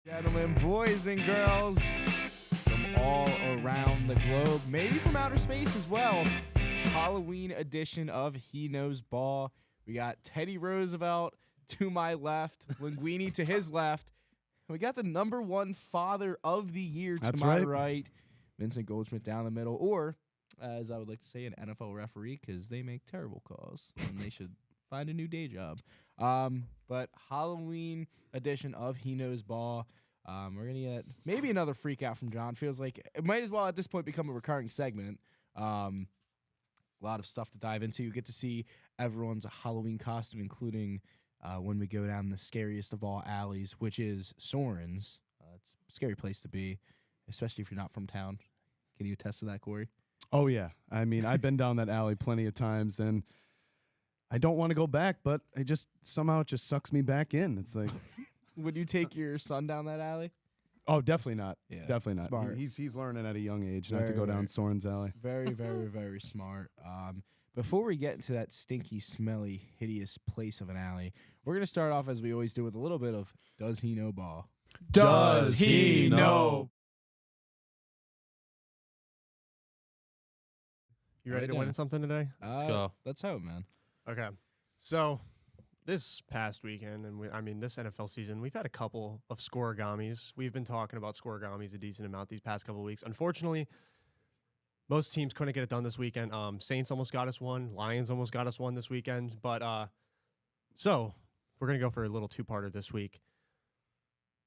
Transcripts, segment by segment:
Gentlemen, boys and girls from all around the globe, maybe from outer space as well. Halloween edition of He Knows Ball. We got Teddy Roosevelt to my left, Linguini to his left. We got the number one father of the year to my right, Vincent Goldsmith down the middle, or as I would like to say, an NFL referee, because they make terrible calls and they should find a new day job. But Halloween edition of He Knows Ball. We're going to get maybe another freak out from John. Feels like it might as well at this point become a recurring segment. A lot of stuff to dive into. You get to see everyone's Halloween costume, including when we go down the scariest of all alleys, which is Soren's. It's a scary place to be, especially if you're not from town. Can you attest to that, Corey? Oh, yeah. I mean, I've been down that alley plenty of times, and I don't want to go back, but it just somehow it just sucks me back in. It's like... Would you take your son down that alley? Oh, definitely not. Yeah, definitely not. Smart. He's learning at a young age not to go down Soren's alley. Very, very, very smart. Before we get into that stinky, smelly, hideous place of an alley, we're going to start off as we always do with a little bit of Does He Know Ball? Does he know? You ready to win something today? Let's go. Let's hope, man. Okay. So this past weekend, and this NFL season, we've had a couple of scoregamis. We've been talking about scoregamis a decent amount these past couple of weeks. Unfortunately, most teams couldn't get it done this weekend. Saints almost got us one. Lions almost got us one this weekend. But so we're going to go for a little two-parter this week.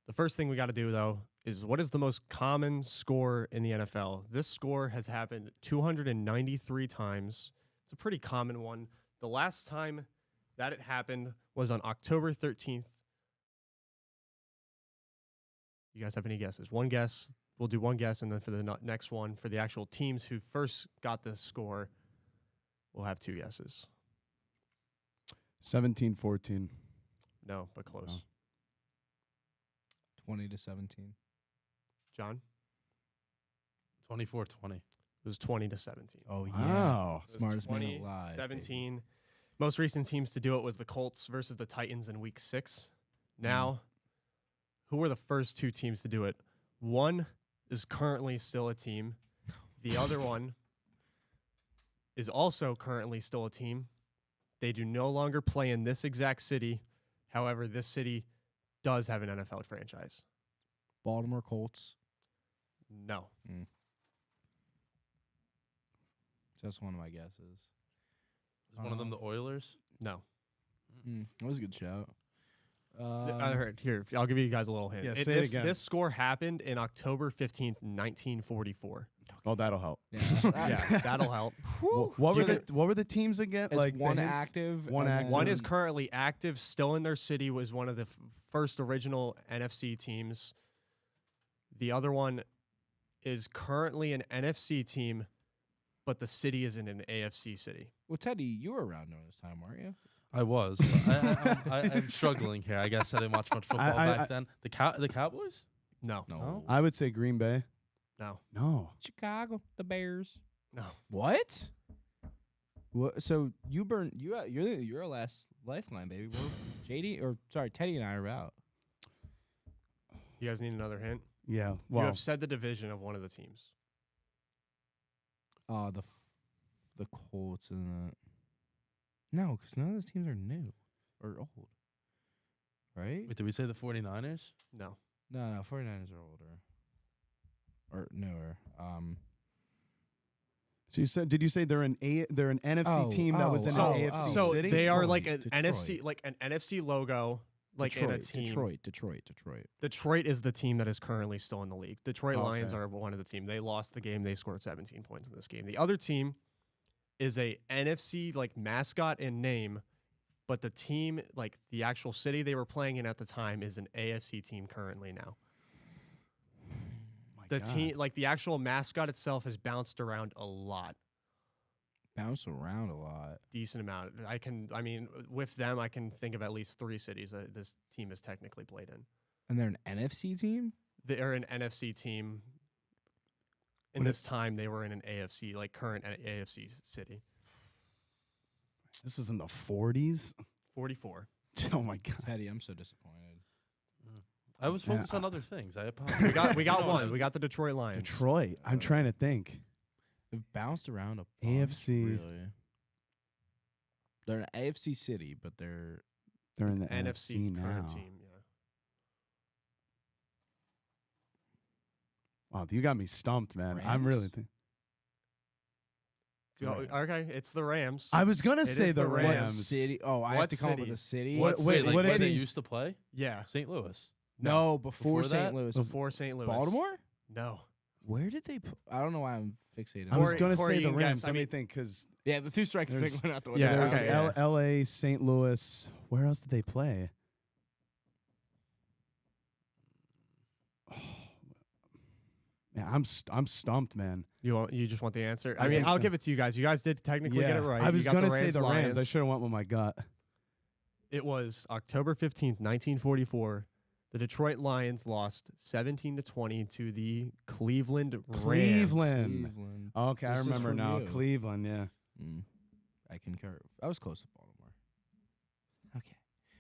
The first thing we got to do, though, is what is the most common score in the NFL? This score has happened 293 times. It's a pretty common one. The last time that it happened was on October 13th. You guys have any guesses? One guess. We'll do one guess, and then for the next one, for the actual teams who first got this score, we'll have two guesses. 17-14. No, but close. 20-17. John? 24-20. It was 20-17. Oh, yeah. Wow. Smartest man alive. 17. Baby. Most recent teams to do it was the Colts versus the Titans in Week 6. Now, who were the first two teams to do it? One is currently still a team. The other one is also currently still a team. They do no longer play in this exact city. However, this city does have an NFL franchise. Baltimore Colts. No. Just one of my guesses. Is one of them the Oilers? No. That was a good shout. I heard. Here, I'll give you guys a little hint. Yeah, say it again. This score happened in October 15th, 1944. Oh, that'll help. Yeah, that'll help. What were the teams again? Like one active. One is currently active, still in their city, was one of the first original NFC teams. The other one is currently an NFC team, but the city is in an AFC city. Well, Teddy, you were around during this time, weren't you? I was. I'm struggling here. I guess I didn't watch much football back then. The Cowboys? No. I would say Green Bay. No. Chicago, the Bears. No. What? What? So you burned. You're a last lifeline, baby. Teddy and I are out. You guys need another hint? Yeah. You Well, have said the division of one of the teams. The Colts and no, because none of those teams are new or old, right? Wait, did we say the 49ers? No. No, 49ers are older or newer. so did you say they're an NFC team that was in an AFC so city? they are like an Detroit. NFC, like an NFC logo, like in a team. Detroit is the team that is currently still in the league. Detroit Lions Okay. are one of the team. They lost the game. They scored 17 points in this game. The other team is a NFC like mascot and name, but the team, like the actual city they were playing in at the time, is an AFC team currently now. The team, like the actual mascot itself, has bounced around a lot. Decent amount. With them, I can think of at least 3 cities that this team has technically played in. And they're an NFC team? They're an NFC team. In this time, they were in an AFC, like current AFC city. This was in the 40s? 44. Oh, my God. Teddy, I'm so disappointed. I was Yeah, focused on other things. I apologize. We got one. We got the Detroit Lions. Detroit. I'm trying to think. They've bounced around a bunch, AFC. Really. They're an AFC city, but they're in the NFC NFC current now. team. Yeah. Wow, you got me stumped, man. I'm Rams? really thinking. Okay, it's the Rams. I was gonna It say is the the Rams. Rams. city. Oh, I have What to come up with city? a city. What- wait, like what where did they he- used to play? Yeah. St. Louis. No, before Before St. that? Louis. Before St. Louis. Baltimore? No. Where did they? I don't know why I'm fixated. I was Corey- gonna Corey, say you the can Rams. guess. I Let me mean- think, because Yeah, the two strikes There's- thing went out the window. Yeah, there's okay, yeah. L.A., St. Louis. Where else did they play? Oh, man, I'm stumped, man. You just want the answer? I I mean, think I'll so. give it to you guys. You guys did technically get it right. I You was got gonna say the Rams. Lions. I should have went with my gut. It was October 15th, 1944. The Detroit Lions lost 17-20 to the Cleveland Rams. Cleveland. Cleveland. Okay, I This is remember from now. you. Cleveland, yeah. I concur. I was close to Baltimore. Okay,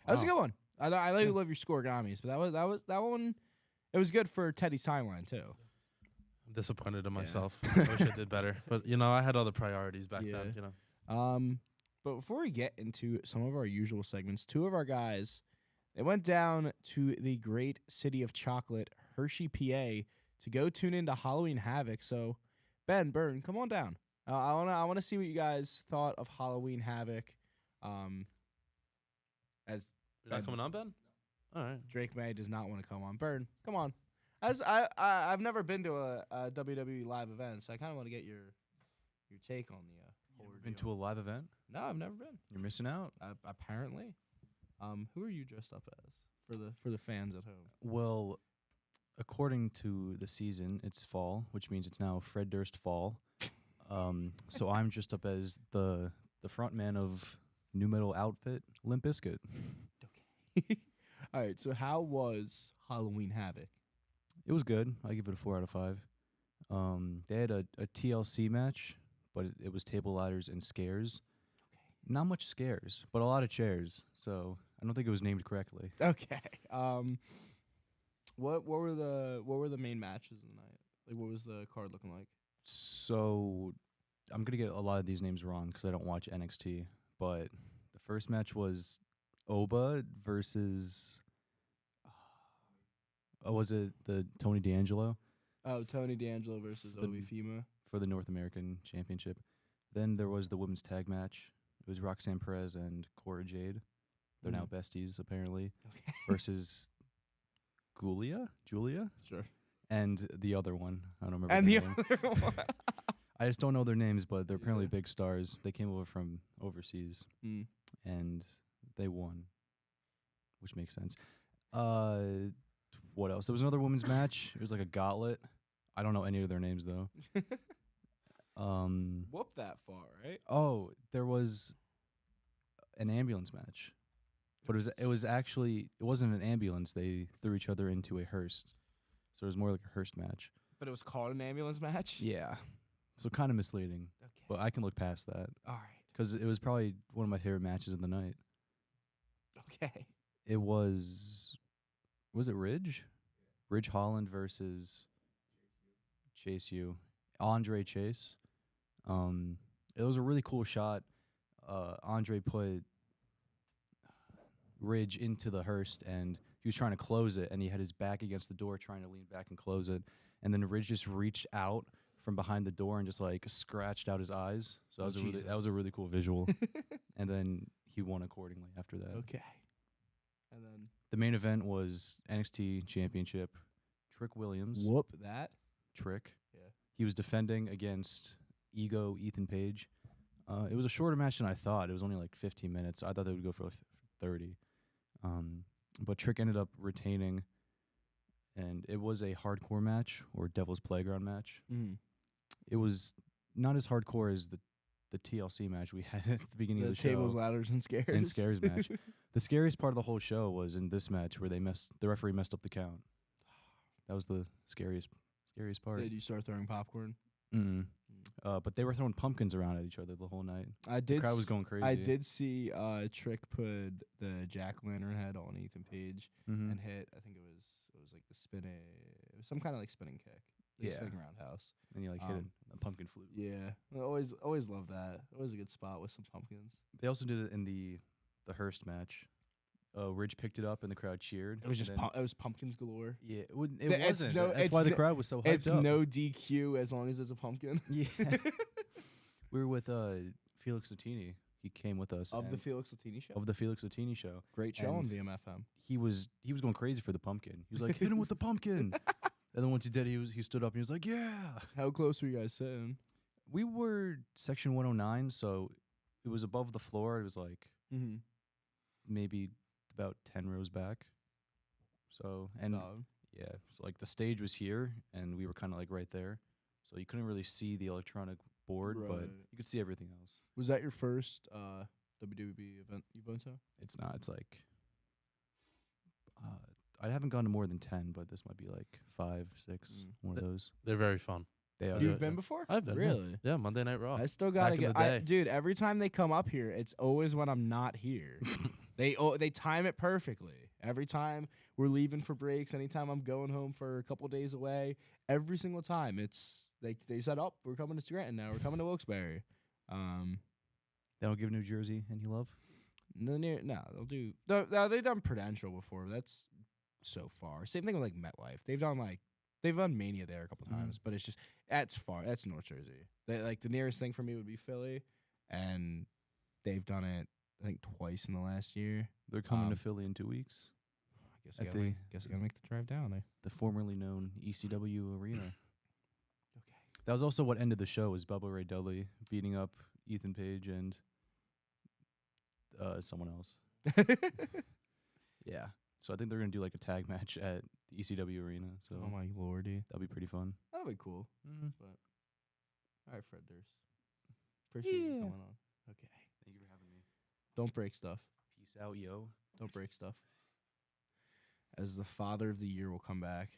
that was a Wow. good one. I know you love your scoregamis, but that one. It was good for Teddy's timeline too. I'm disappointed in Yeah. myself. I wish I did better. But, I had other priorities back then, But before we get into some of our usual segments, two of our guys, they went down to the great city of chocolate, Hershey, PA, to go tune into Halloween Havoc. So, Ben, Byrne, come on down. I wanna see what you guys thought of Halloween Havoc. As You're not coming on, Ben? All right. Drake May does not want to come on. Byrne, come on. As I've never been to a WWE live event, so I kind of want to get your take on the whole Been ordeal. to a live event? No, I've never been. You're missing out. Apparently. Who are you dressed up as for the fans at home? Well, according to the season, it's fall, which means it's now Fred Durst fall. So I'm dressed up as the front man of new metal outfit, Limp Bizkit. Okay. All right. So how was Halloween Havoc? It was good. I give it a 4 out of 5. They had a TLC match, but it was table ladders and scares. Okay. Not much scares, but a lot of chairs. So I don't think it was named correctly. Okay. What were the main matches of the night? Like, what was the card looking like? So I'm going to get a lot of these names wrong because I don't watch NXT. But the first match was Oba versus... was it the Tony D'Angelo Oh, Tony D'Angelo versus The- Obi Fima. for the North American Championship? Then there was the women's tag match. It was Roxanne Perez and Cora Jade. They're now besties, apparently, Okay. versus Julia, Sure. and the other one. I don't remember And the their name. other one. I just don't know their names, but they're apparently Yeah. big stars. They came over from overseas, Mm. and they won, which makes sense. What else? There was another women's match. It was like a gauntlet. I don't know any of their names though. Whoop that far, right? Oh, there was an ambulance match, but it was actually it wasn't an ambulance. They threw each other into a hearse, so it was more like a hearse match. But it was called an ambulance match. Yeah, so kind of misleading, Okay. but I can look past that All right. because it was probably one of my favorite matches of the night. Okay. It was it Ridge? Ridge Holland versus Chase U. Andre Chase. It was a really cool shot. Andre put Ridge into the hearse and he was trying to close it and he had his back against the door trying to lean back and close it. And then Ridge just reached out from behind the door and just like scratched out his eyes. So that was a really cool visual. And then he won accordingly after that. Okay. And then The main event was NXT Championship. Trick Williams. whoop that. Trick. Yeah. He was defending against Ego Ethan Page. It was a shorter match than I thought. It was only like 15 minutes. I thought they would go for like 30. But Trick ended up retaining, and it was a hardcore match or Devil's Playground match. Mm. It was not as hardcore as the TLC match we had at the beginning The of the tables, show. ladders, and scares. And scares match. The scariest part of the whole show was in this match where the referee messed up the count. That was the scariest part. Did you start throwing popcorn? Mm. But they were throwing pumpkins around at each other the whole night. The crowd was going crazy. I did see Trick put the jack-o'-lantern head on Ethan Page Mhm. and hit. I think it was the spinning, some kind of like spinning kick, like Yeah. spinning roundhouse. And you like hit it a pumpkin flute. Yeah, I always love that. Always a good spot with some pumpkins. They also did it in the Hearst match. Ridge picked it up and the crowd cheered. It was just and then- it was pumpkins galore. yeah, it It's wasn't. no- That's it's why the no- crowd was so hyped It's up. no DQ as long as there's a pumpkin. Yeah. We were with Felix Latini. He came with us Of the and- Felix Latini show. of the Felix Latini show. Great show on and VMFM. He was going crazy for the pumpkin. He was like, hit him with the pumpkin. And then once he did, he stood up and he was like, yeah. How close were you guys sitting? We were section 109, so it was above the floor. It was like Mm-hmm. maybe about 10 rows back. So and yeah, so like the stage was here and we were kind of like right there. So you couldn't really see the electronic board, but Right. you could see everything else. Was that your first WWE event you've been to? It's not. It's like I haven't gone to more than 10, but this might be like 5, 6, one of those. They're very fun. They are. You've been before? I've been. yeah. Really? Yeah, Monday Night Raw. I still gotta Back in get, the day. dude. Every time they come up here, it's always when I'm not here. They time it perfectly. Every time we're leaving for breaks, anytime I'm going home for a couple days away, every single time it's they said, "Oh, we're coming to Scranton now. We're coming to Wilkes-Barre." They don't give New Jersey any love. They'll do. They've done Prudential before. That's so far. Same thing with like MetLife. They've done Mania there a couple times, but it's just that's far. That's North Jersey. Like the nearest thing for me would be Philly, and they've done it I think twice in the last year. They're coming to Philly in 2 weeks. I guess I At gotta make the drive down. The formerly known ECW arena. Okay. That was also what ended the show, was Bubba Ray Dudley beating up Ethan Page and someone else. Yeah. So I think they're going to do like a tag match at the ECW arena. So Oh my lordy, that'll be pretty fun. that'll be cool. Mm-hmm. But all right, Fred Durst, appreciate you coming on. Okay, Thank you for having me. don't break stuff. Peace out, yo. Don't break stuff. As the father of the year will come back.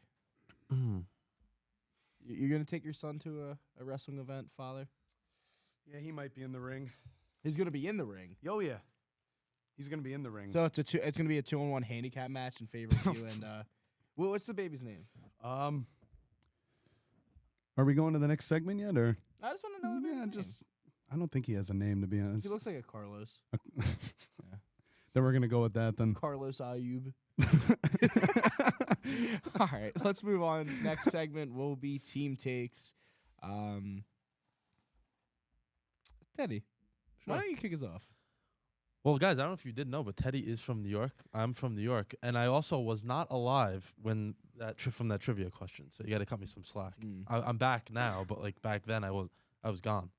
You're gonna take your son to a wrestling event, father? Yeah, he might be in the ring. He's gonna be in the ring. Oh yeah, he's gonna be in the ring. So it's gonna be a 2-on-1 handicap match in favor of you and what's the baby's name? Are we going to the next segment yet, or? I just want to know the baby's name. I don't think he has a name, to be honest. He looks like a Carlos. Then we're gonna go with that then. Carlos Ayub. All right, let's move on. Next segment will be Team Takes. Teddy, why don't you kick us off? Well, guys, I don't know if you did know, but Teddy is from New York. I'm from New York, and I also was not alive when from that trivia question. So you got to cut me some slack. I'm back now, but like back then, I was gone.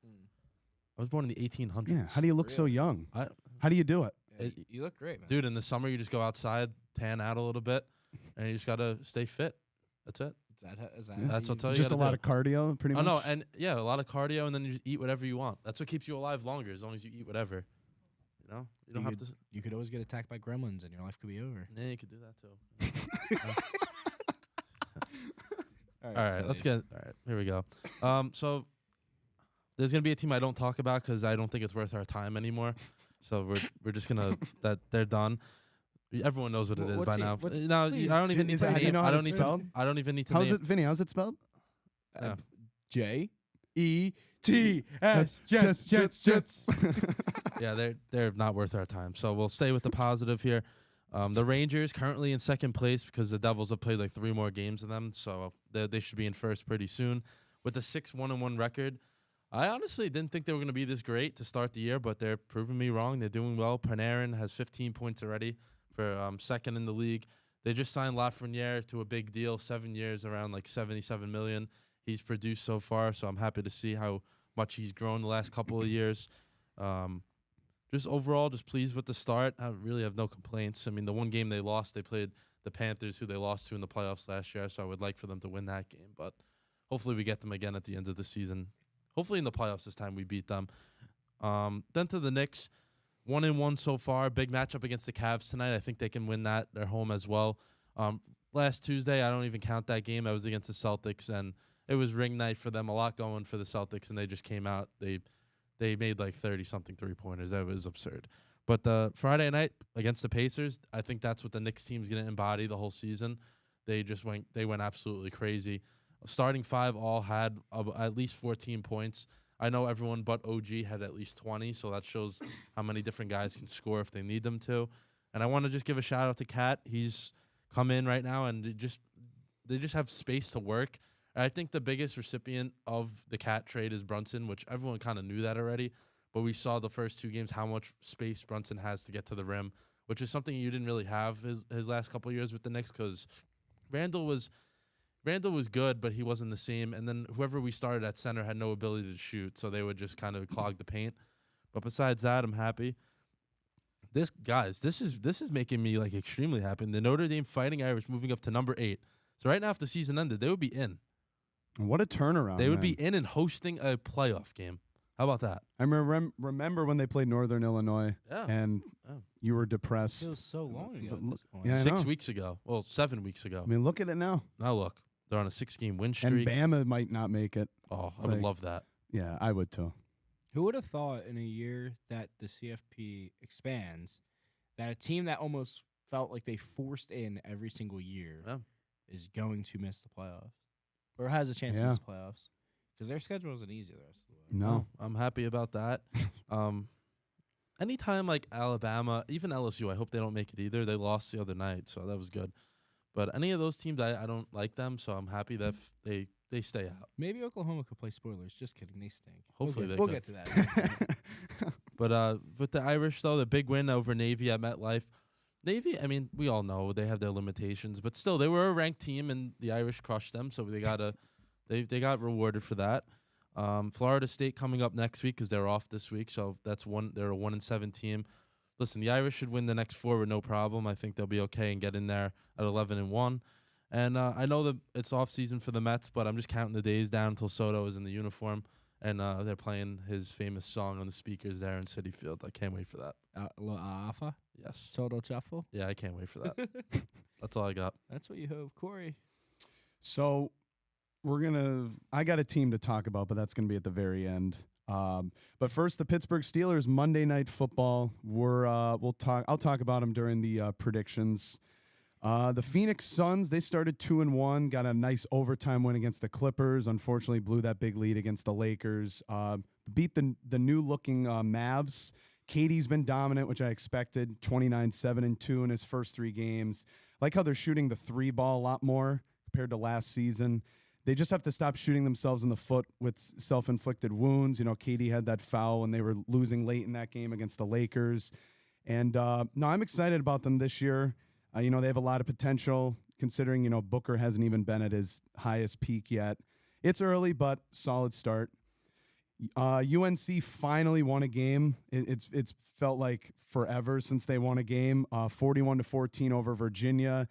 I was born in the 1800s. Yeah. How do you look so young? How do you do it? Yeah, you look great, man. Dude, in the summer, you just go outside, tan out a little bit, and you just got to stay fit. That's it. Is that Yeah. That's what I'll tell you. Just a gotta lot do. of cardio, pretty Oh, much. no, and yeah, a lot of cardio, and then you just eat whatever you want. That's what keeps you alive longer, as long as you eat whatever. You know? You don't have to. You could always get attacked by gremlins and your life could be over. Yeah, you could do that, too. All All right, let's get. All right, here we go. So there's gonna be a team I don't talk about because I don't think it's worth our time anymore. So we're just gonna that they're done. Everyone knows what it is What by team? now. What- No, please. I don't even need Is to that- do you name. know how I to don't need spell? to. I don't even need to How's name. it, Vinny? How's it spelled? Yeah. J-E-T-S. Jets. Yeah, they're not worth our time. So we'll stay with the positive here. The Rangers currently in second place because the Devils have played like 3 more games than them, so they should be in first pretty soon. With a 6-1-1 record, I honestly didn't think they were going to be this great to start the year, but they're proving me wrong. They're doing well. Panarin has 15 points already for second in the league. They just signed Lafreniere to a big deal, 7 years, around like $77 million. He's produced so far, so I'm happy to see how much he's grown the last couple of years. Just overall, just pleased with the start. I really have no complaints. I mean, the one game they lost, they played the Panthers, who they lost to in the playoffs last year, so I would like for them to win that game. But hopefully we get them again at the end of the season. Hopefully in the playoffs this time we beat them. Then to the Knicks, 1-1 so far. Big matchup against the Cavs tonight. I think they can win that. They're home as well. Last Tuesday, I don't even count that game. That was against the Celtics, and it was ring night for them. A lot going for the Celtics, and they just came out. They made like 30-something three-pointers. That was absurd. But the Friday night against the Pacers, I think that's what the Knicks team's going to embody the whole season. they went absolutely crazy. Starting five all had at least 14 points. I know everyone but OG had at least 20, so that shows how many different guys can score if they need them to. And I want to just give a shout out to Cat. He's come in right now, and they just have space to work. And I think the biggest recipient of the Cat trade is Brunson, which everyone kind of knew that already. But we saw the first two games how much space Brunson has to get to the rim, which is something you didn't really have his last couple of years with the Knicks, because Randall was good, but he wasn't the same. And then whoever we started at center had no ability to shoot, so they would just kind of clog the paint. But besides that, I'm happy. This is making me like extremely happy. The Notre Dame Fighting Irish moving up to number 8. So right now, if the season ended, they would be in. What a turnaround! They would be in and hosting a playoff game. How about that? I remember when they played Northern Illinois, and you were depressed. It was so long ago at this point. Yeah, I 6 know. weeks ago. Well, 7 weeks ago. I mean, look at it now. Now look, they're on a 6-game win streak. And Bama might not make it. Oh, It's I would like- love that. Yeah, I would too. Who would have thought in a year that the CFP expands that a team that almost felt like they forced in every single year Yeah. is going to miss the playoffs or has a chance to miss the playoffs? Because their schedule isn't easy the rest of the way. No. I'm happy about that. Anytime like Alabama, even LSU, I hope they don't make it either. They lost the other night, so that was good. But any of those teams, I don't like them, so I'm happy that they stay out. Maybe Oklahoma could play spoilers. Just kidding. They stink. Hopefully we'll they get to that. But with the Irish, though, the big win over Navy at MetLife. Navy, I mean, we all know they have their limitations, but still, they were a ranked team, and the Irish crushed them, so they got rewarded for that. Florida State coming up next week because they're off this week, so they're a 1-7 team. Listen, the Irish should win the next 4 with no problem. I think they'll be okay and get in there at 11-1. And I know that it's off season for the Mets, but I'm just counting the days down until Soto is in the uniform, and they're playing his famous song on the speakers there in Citi Field. I can't wait for that. Alpha? Yes. Total Shuffle? Yeah, I can't wait for that. That's all I got. That's what you hope. Corey. So I got a team to talk about, but that's gonna be at the very end. But first, the Pittsburgh Steelers Monday Night Football. I'll talk about them during the predictions. The Phoenix Suns, they started 2-1, got a nice overtime win against the Clippers. Unfortunately, blew that big lead against the Lakers. Beat the new looking Mavs. Katie's been dominant, which I expected. 29-7-2 in his first 3 games. Like how they're shooting the 3 ball a lot more compared to last season. They just have to stop shooting themselves in the foot with self-inflicted wounds. You know, Katie had that foul when they were losing late in that game against the Lakers. And no, I'm excited about them this year. They have a lot of potential considering, Booker hasn't even been at his highest peak yet. It's early, but solid start. UNC finally won a game. It's felt like forever since they won a game. 41-14 over Virginia.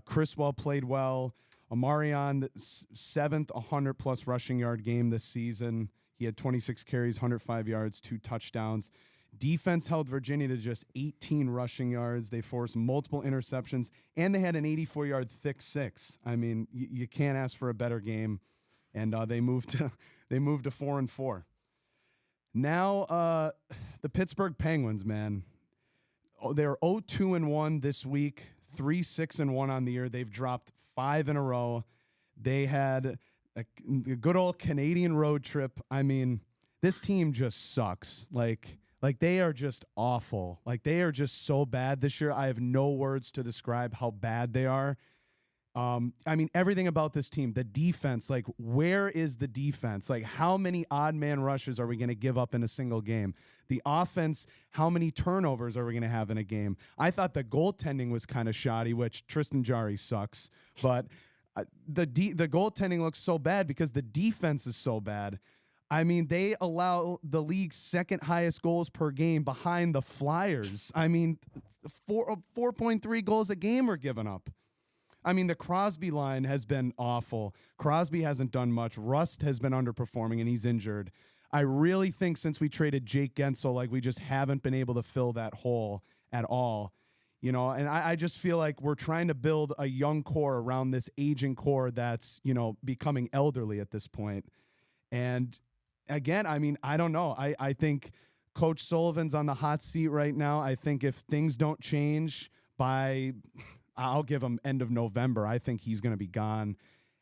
Criswell played well. Amarion, 7th 100-plus rushing yard game this season. He had 26 carries, 105 yards, 2 touchdowns. Defense held Virginia to just 18 rushing yards. They forced multiple interceptions, and they had an 84-yard thick 6. I mean, you can't ask for a better game. And they moved to 4-4. Now the Pittsburgh Penguins, man, they're 0-2-1 this week, 3-6-1 on the year. They've dropped 5 in a row. They had a good old Canadian road trip. I mean, this team just sucks. Like they are just awful. Like they are just so bad this year. I have no words to describe how bad they are. I mean, everything about this team, the defense, like where is the defense? Like how many odd man rushes are we going to give up in a single game? The offense, how many turnovers are we going to have in a game? I thought the goaltending was kind of shoddy, which Tristan Jarry sucks, but the goaltending looks so bad because the defense is so bad. I mean, they allow the league's 2nd highest goals per game behind the Flyers. I mean, 4.3 goals a game are given up. I mean, the Crosby line has been awful. Crosby hasn't done much. Rust has been underperforming, and he's injured. I really think since we traded Jake Gensel, like we just haven't been able to fill that hole at all. And I just feel like we're trying to build a young core around this aging core that's, becoming elderly at this point. And again, I mean, I don't know. I think Coach Sullivan's on the hot seat right now. I think if things don't change by I'll give him end of November. I think he's going to be gone.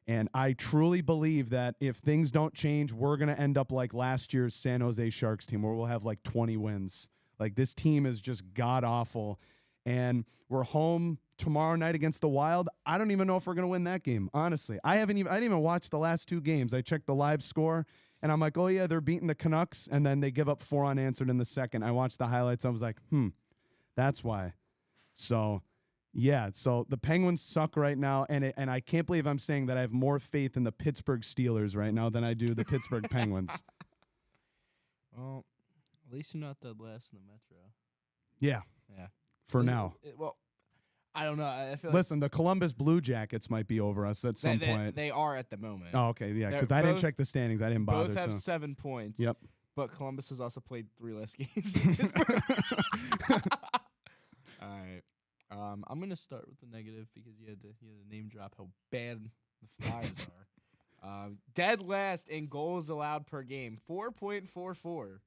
And I truly believe that if things don't change, we're going to end up like last year's San Jose Sharks team where we'll have like 20 wins. Like this team is just god awful. And we're home tomorrow night against the Wild. I don't even know if we're going to win that game, honestly. I didn't even watch the last 2 games. I checked the live score and I'm like, oh yeah, they're beating the Canucks. And then they give up 4 unanswered in the second. I watched the highlights. I was like, that's why. So yeah, so the Penguins suck right now, and I can't believe I'm saying that I have more faith in the Pittsburgh Steelers right now than I do the Pittsburgh Penguins. Well, at least you're not dead last in the Metro. Yeah. Yeah. For now. Well, I don't know. I feel Listen, the Columbus Blue Jackets might be over us at some point. They are at the moment. Oh, okay, yeah, because They're I didn't both- check the standings. I didn't bother Both have to. 7 points. Yep. But Columbus has also played 3 less games than Pittsburgh. All right. I'm gonna start with the negative because you had to name drop how bad the Flyers are. Dead last in goals allowed per game, 4.44.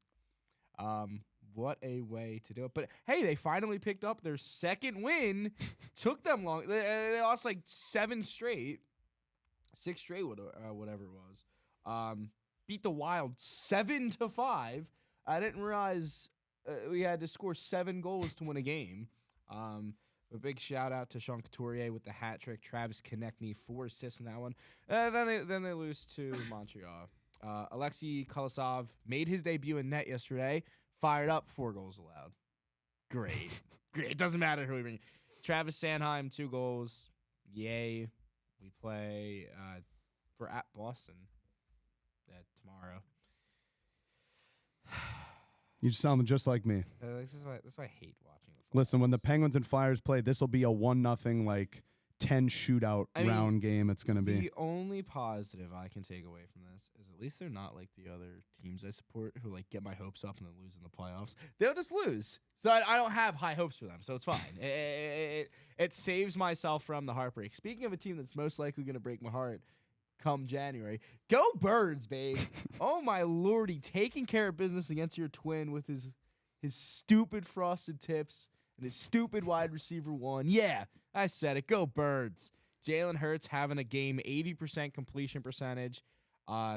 What a way to do it! But hey, they finally picked up their second win. Took them long. They lost like 6 straight, whatever it was. Beat the Wild 7-5. I didn't realize we had to score 7 goals to win a game. A big shout out to Sean Couturier with the hat trick. Travis Konechny 4 assists in that one. Then they lose to Montreal. Alexei Kolosov made his debut in net yesterday. Fired up, 4 goals allowed. Great. It doesn't matter who we bring. Travis Sanheim 2 goals. Yay. We play. We're at Boston tomorrow. You sound just like me. This is why I hate watching the Listen, when the Flyers. Penguins and Flyers play, this will be a 1-0 like 10 shootout round game. It's gonna be. The only positive I can take away from this is at least they're not like the other teams I support who like get my hopes up and then lose in the playoffs. They'll just lose, so I don't have high hopes for them. So it's fine. It saves myself from the heartbreak. Speaking of a team that's most likely gonna break my heart come January, go Birds, babe! Oh my lordy, taking care of business against your twin with his stupid frosted tips and his stupid wide receiver 1. Yeah, I said it. Go Birds. Jalen Hurts having a game, 80% completion percentage,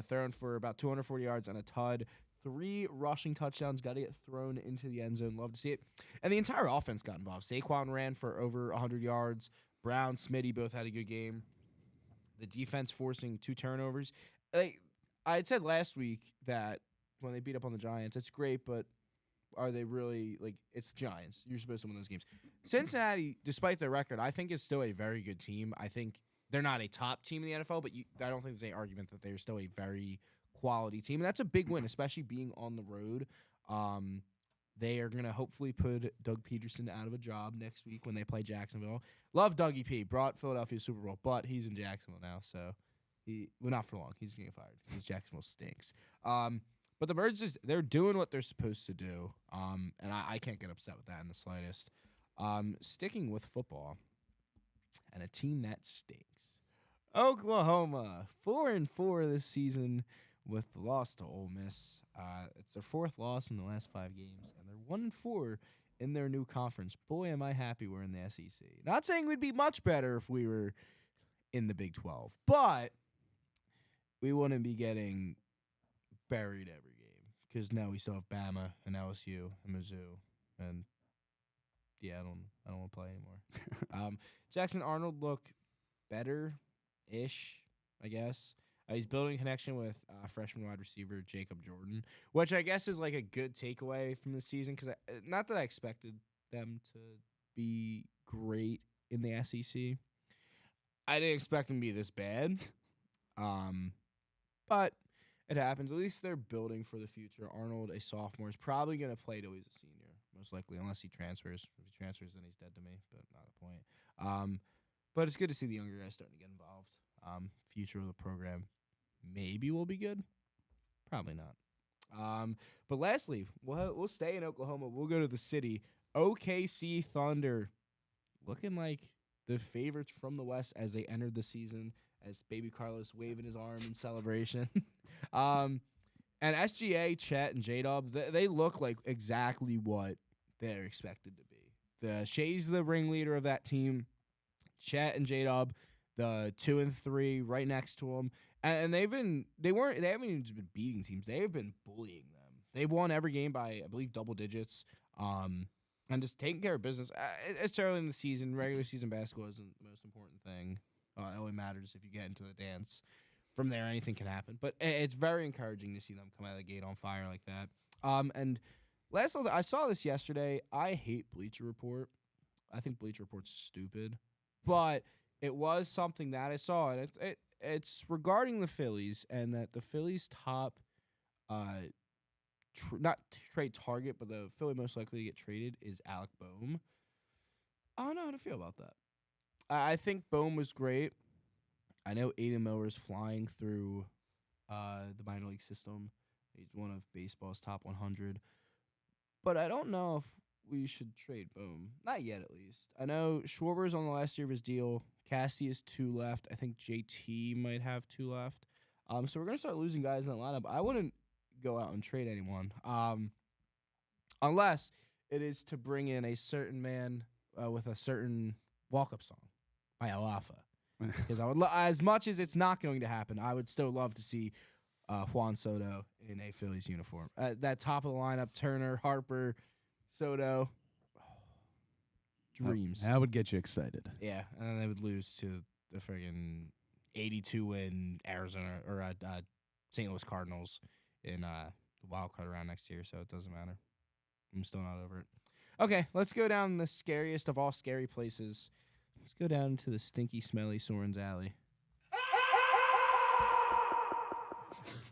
throwing for about 240 yards and a tud. 3 rushing touchdowns, got to get thrown into the end zone. Love to see it. And the entire offense got involved. Saquon ran for over 100 yards. Brown, Smitty both had a good game. The defense forcing 2 turnovers. I had said last week that when they beat up on the Giants, it's great, but are they really, like, it's Giants. You're supposed to win those games. Cincinnati, despite their record, I think is still a very good team. I think they're not a top team in the NFL, but I don't think there's any argument that they're still a very quality team. And that's a big win, especially being on the road. They are going to hopefully put Doug Peterson out of a job next week when they play Jacksonville. Love Dougie P. Brought Philadelphia Super Bowl, but he's in Jacksonville now, so not for long. He's going to get fired because Jacksonville stinks. But the Birds, they're doing what they're supposed to do, and I can't get upset with that in the slightest. Sticking with football, and a team that stinks. Oklahoma, 4-4 this season with the loss to Ole Miss. It's their 4th loss in the last 5 games, and they're 1-4 in their new conference. Boy, am I happy we're in the SEC. Not saying we'd be much better if we were in the Big 12, but we wouldn't be getting buried every game because now we still have Bama and LSU and Mizzou, and yeah, I don't want to play anymore. Jackson Arnold looked better-ish, I guess. He's building a connection with freshman wide receiver Jacob Jordan, which I guess is like a good takeaway from the season because not that I expected them to be great in the SEC. I didn't expect them to be this bad, but it happens. At least they're building for the future. Arnold, a sophomore, is probably going to play till he's a senior, most likely, unless he transfers. If he transfers, then he's dead to me, but not the point. But it's good to see the younger guys starting to get involved. Future of the program maybe will be good. Probably not. But lastly, we'll stay in Oklahoma. We'll go to the city. OKC Thunder looking like the favorites from the West as they entered the season, as Baby Carlos waving his arm in celebration. And SGA, Chet, and J-Dub, they look like exactly what they're expected to be. Shea's the ringleader of that team. Chet and J-Dub, the 2 and 3 right next to them. And they haven't even just been beating teams. They have been bullying them. They've won every game by, I believe, double digits. And just taking care of business. It's early in the season. Regular season basketball isn't the most important thing. It only matters if you get into the dance. From there, anything can happen. But it's very encouraging to see them come out of the gate on fire like that. And last, I saw this yesterday. I hate Bleacher Report. I think Bleacher Report's stupid. But it was something that I saw. And it's regarding the Phillies and that the Phillies' top, not trade target, but the Philly most likely to get traded is Alec Boehm. I don't know how to feel about that. I think Boehm was great. I know Aiden Miller's flying through the minor league system. He's one of baseball's top 100. But I don't know if we should trade Boehm. Not yet, at least. I know Schwarber's on the last year of his deal. Cassie has 2 left. I think JT might have 2 left. So we're going to start losing guys in the lineup. I wouldn't go out and trade anyone. Unless it is to bring in a certain man with a certain walk-up song by Alafa. Because I would, as much as it's not going to happen, I would still love to see Juan Soto in a Phillies uniform. That top of the lineup: Turner, Harper, Soto. Dreams. That would get you excited. Yeah, and then they would lose to the friggin' 82-win Arizona or St. Louis Cardinals in the wild card round next year. So it doesn't matter. I'm still not over it. Okay, let's go down the scariest of all scary places. Let's go down to the stinky, smelly Soren's Alley.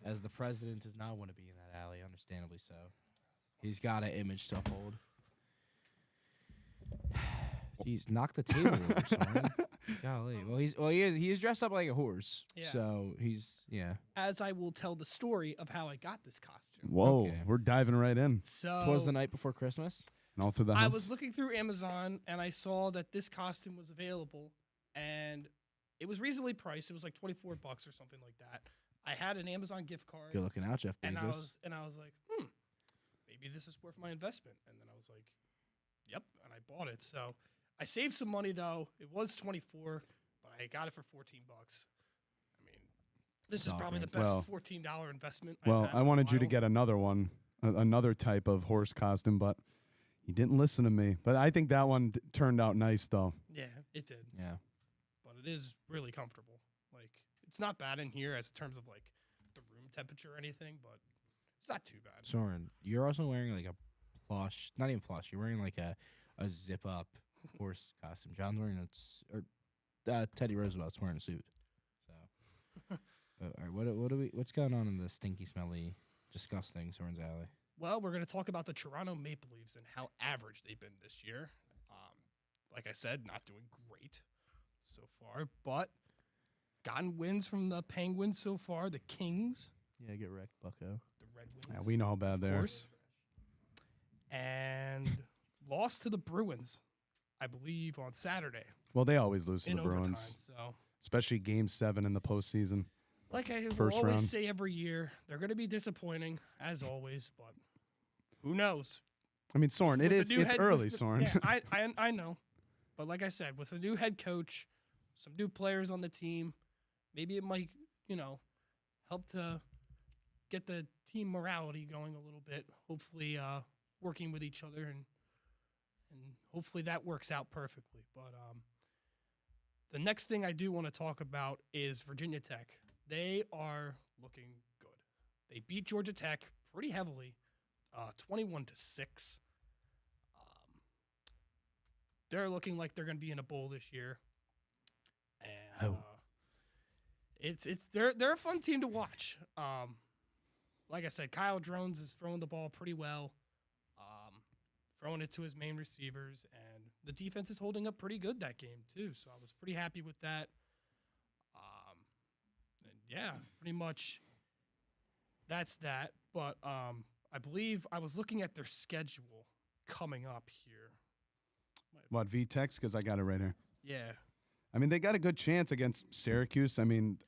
As the president does not want to be in that alley, understandably so. He's got an image to uphold. Jeez, knock the table over, Soren. Golly. Well, he is dressed up like a horse. Yeah. So yeah. As I will tell the story of how I got this costume. Whoa, Okay. we're diving right in. So Twas the night before Christmas. And all through the house. I was looking through Amazon and I saw that this costume was available and it was reasonably priced. It was like $24 or something like that. I had an Amazon gift card. Good looking out, Jeff Bezos. and I was like, maybe this is worth my investment. And then I was like, yep, and I bought it. So I saved some money though. It was 24, but I got it for $14. I mean, this is Solid, probably man. the best Well- $14 investment. Well, I've had I in a wanted you to while. get another one, another type of horse costume, but you didn't listen to me. But I think that one turned out nice, though. Yeah, it did. Yeah. But it is really comfortable. Like, it's not bad in here as in terms of like the room temperature or anything, but it's not too bad. Soren, you're also wearing like a plush, not even plush. You're wearing like a zip up horse costume. John's wearing Teddy Roosevelt's wearing a suit. So, all right, what's going on in the stinky, smelly, disgusting Soren's Alley? Well, we're going to talk about the Toronto Maple Leafs and how average they've been this year. Like I said, not doing great so far, but gotten wins from the Penguins so far, the Kings, Yeah, get wrecked, Bucko. the Red Wings. Yeah, we know how bad they of are. course. And lost to the Bruins, I believe, on Saturday Well, they always lose to in the overtime. Bruins, So, especially Game 7 in the postseason. like I will First always round. say every year, they're going to be disappointing, as always, but who knows? I mean, Soren, With the it's new head- early, with the- Soren. Yeah, I know. But like I said, with a new head coach, some new players on the team, maybe it might, help to get the team morality going a little bit. Hopefully, working with each other and hopefully that works out perfectly. But the next thing I do want to talk about is Virginia Tech. They are looking good. They beat Georgia Tech pretty heavily, 21-6. They're looking like they're going to be in a bowl this year, and they're a fun team to watch. Like I said, Kyle Drones is throwing the ball pretty well, throwing it to his main receivers, and the defense is holding up pretty good that game too. So I was pretty happy with that. And yeah, pretty much that's that. But I believe I was looking at their schedule coming up here. What, VTEX? Because I got it right here. Yeah. I mean, they got a good chance against Syracuse. I mean,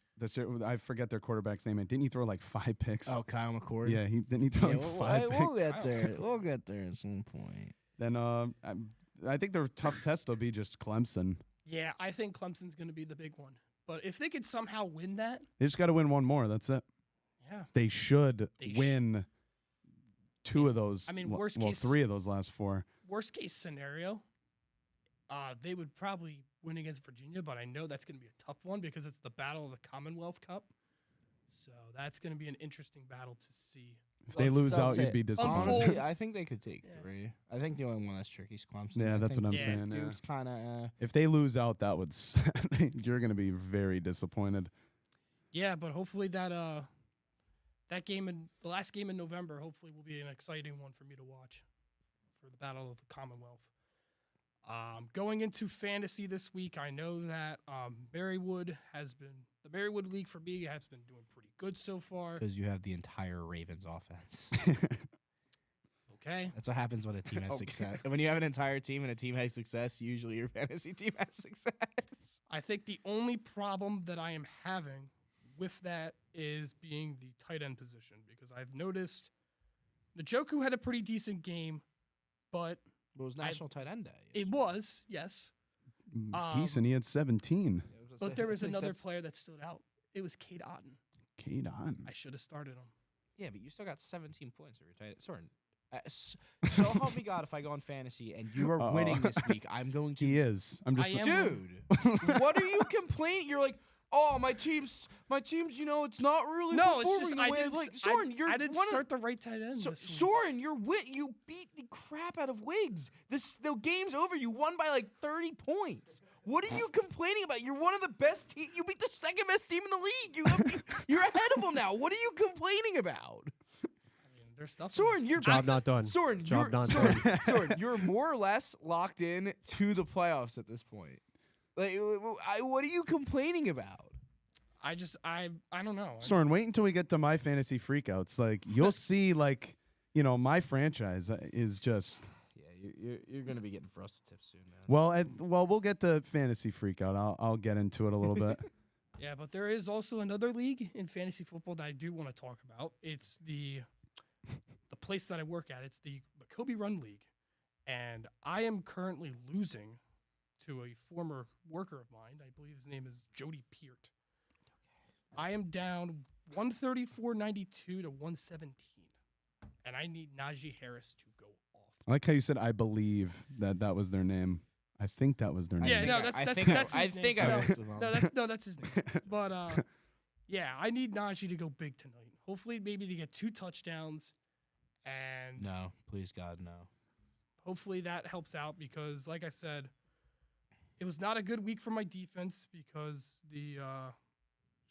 I forget their quarterback's name. Didn't he throw like 5 picks? Oh, Kyle McCord. Yeah, didn't he throw like 5 picks? We'll get there. We'll get there at some point. Then I think their tough test will be just Clemson. Yeah, I think Clemson's going to be the big one. But if they could somehow win that, They just got to win one more. That's it. yeah. They should They win two of those. I mean, well, worst case- 3 of those last 4. Worst case scenario, they would probably win against Virginia, but I know that's going to be a tough one because it's the Battle of the Commonwealth Cup. So that's going to be an interesting battle to see. If they lose out, you'd be disappointed. Honestly, I think they could take Yeah. 3. I think the only one that's tricky is Clemson. Yeah, I that's think what I'm Yeah, saying. Yeah. Duke's kind of. If they lose out, that would you're going to be very disappointed. Yeah, but hopefully that game the last game in November, hopefully will be an exciting one for me to watch for the Battle of the Commonwealth. Going into fantasy this week, I know that the Marywood League for me has been doing pretty good so far. Because you have the entire Ravens offense. Okay. That's what happens when a team has success. When you have an entire team and a team has success, usually your fantasy team has success. I think the only problem that I am having with that is being the tight end position because I've noticed Njoku had a pretty decent game, but It was National Tight End Day. it was, yes. Decent. He had 17. But there was another player that stood out. It was Cade Otton. Cade on. I should have started him. Yeah, but you still got 17 points every tight end. Soren, so help me God if I go on fantasy and you are winning this week, I'm going to. He is. I'm just. I am Dude, what are you complaining? You're like, oh, my team's, you know, it's not really No, it's performing just the I way didn't. like Soren, you're I didn't one of- start the right tight end. So, this week. Soren, you beat the crap out of Wiggs. The game's over. You won by like 30 points. What are you complaining about? You're one of the best teams. You beat the second best team in the league. You're ahead of them now. What are you complaining about? I mean, there's stuff. Soren, you're Job not done. Soren, Job not done. Soren, you're more or less locked in to the playoffs at this point. Like, what are you complaining about? I don't know. Soren, wait until we get to my fantasy freakouts. Like you'll see, like my franchise is just. Yeah, you're gonna be getting frosted tips soon, man. Well, we'll get to fantasy freakout. I'll get into it a little bit. Yeah, but there is also another league in fantasy football that I do want to talk about. It's the place that I work at. It's the Kobe Run League, and I am currently losing to a former worker of mine. I believe his name is Jody Peart. I am down 134.92 to 117, and I need Najee Harris to go off. I like how you said I believe that was their name. I think that was their name. Yeah, no, I that's think his I name. think I No, worked with him. No, that's his name. But yeah, I need Najee to go big tonight. Hopefully, maybe to get 2 touchdowns, and No, please God, no. hopefully that helps out because, like I said, it was not a good week for my defense because the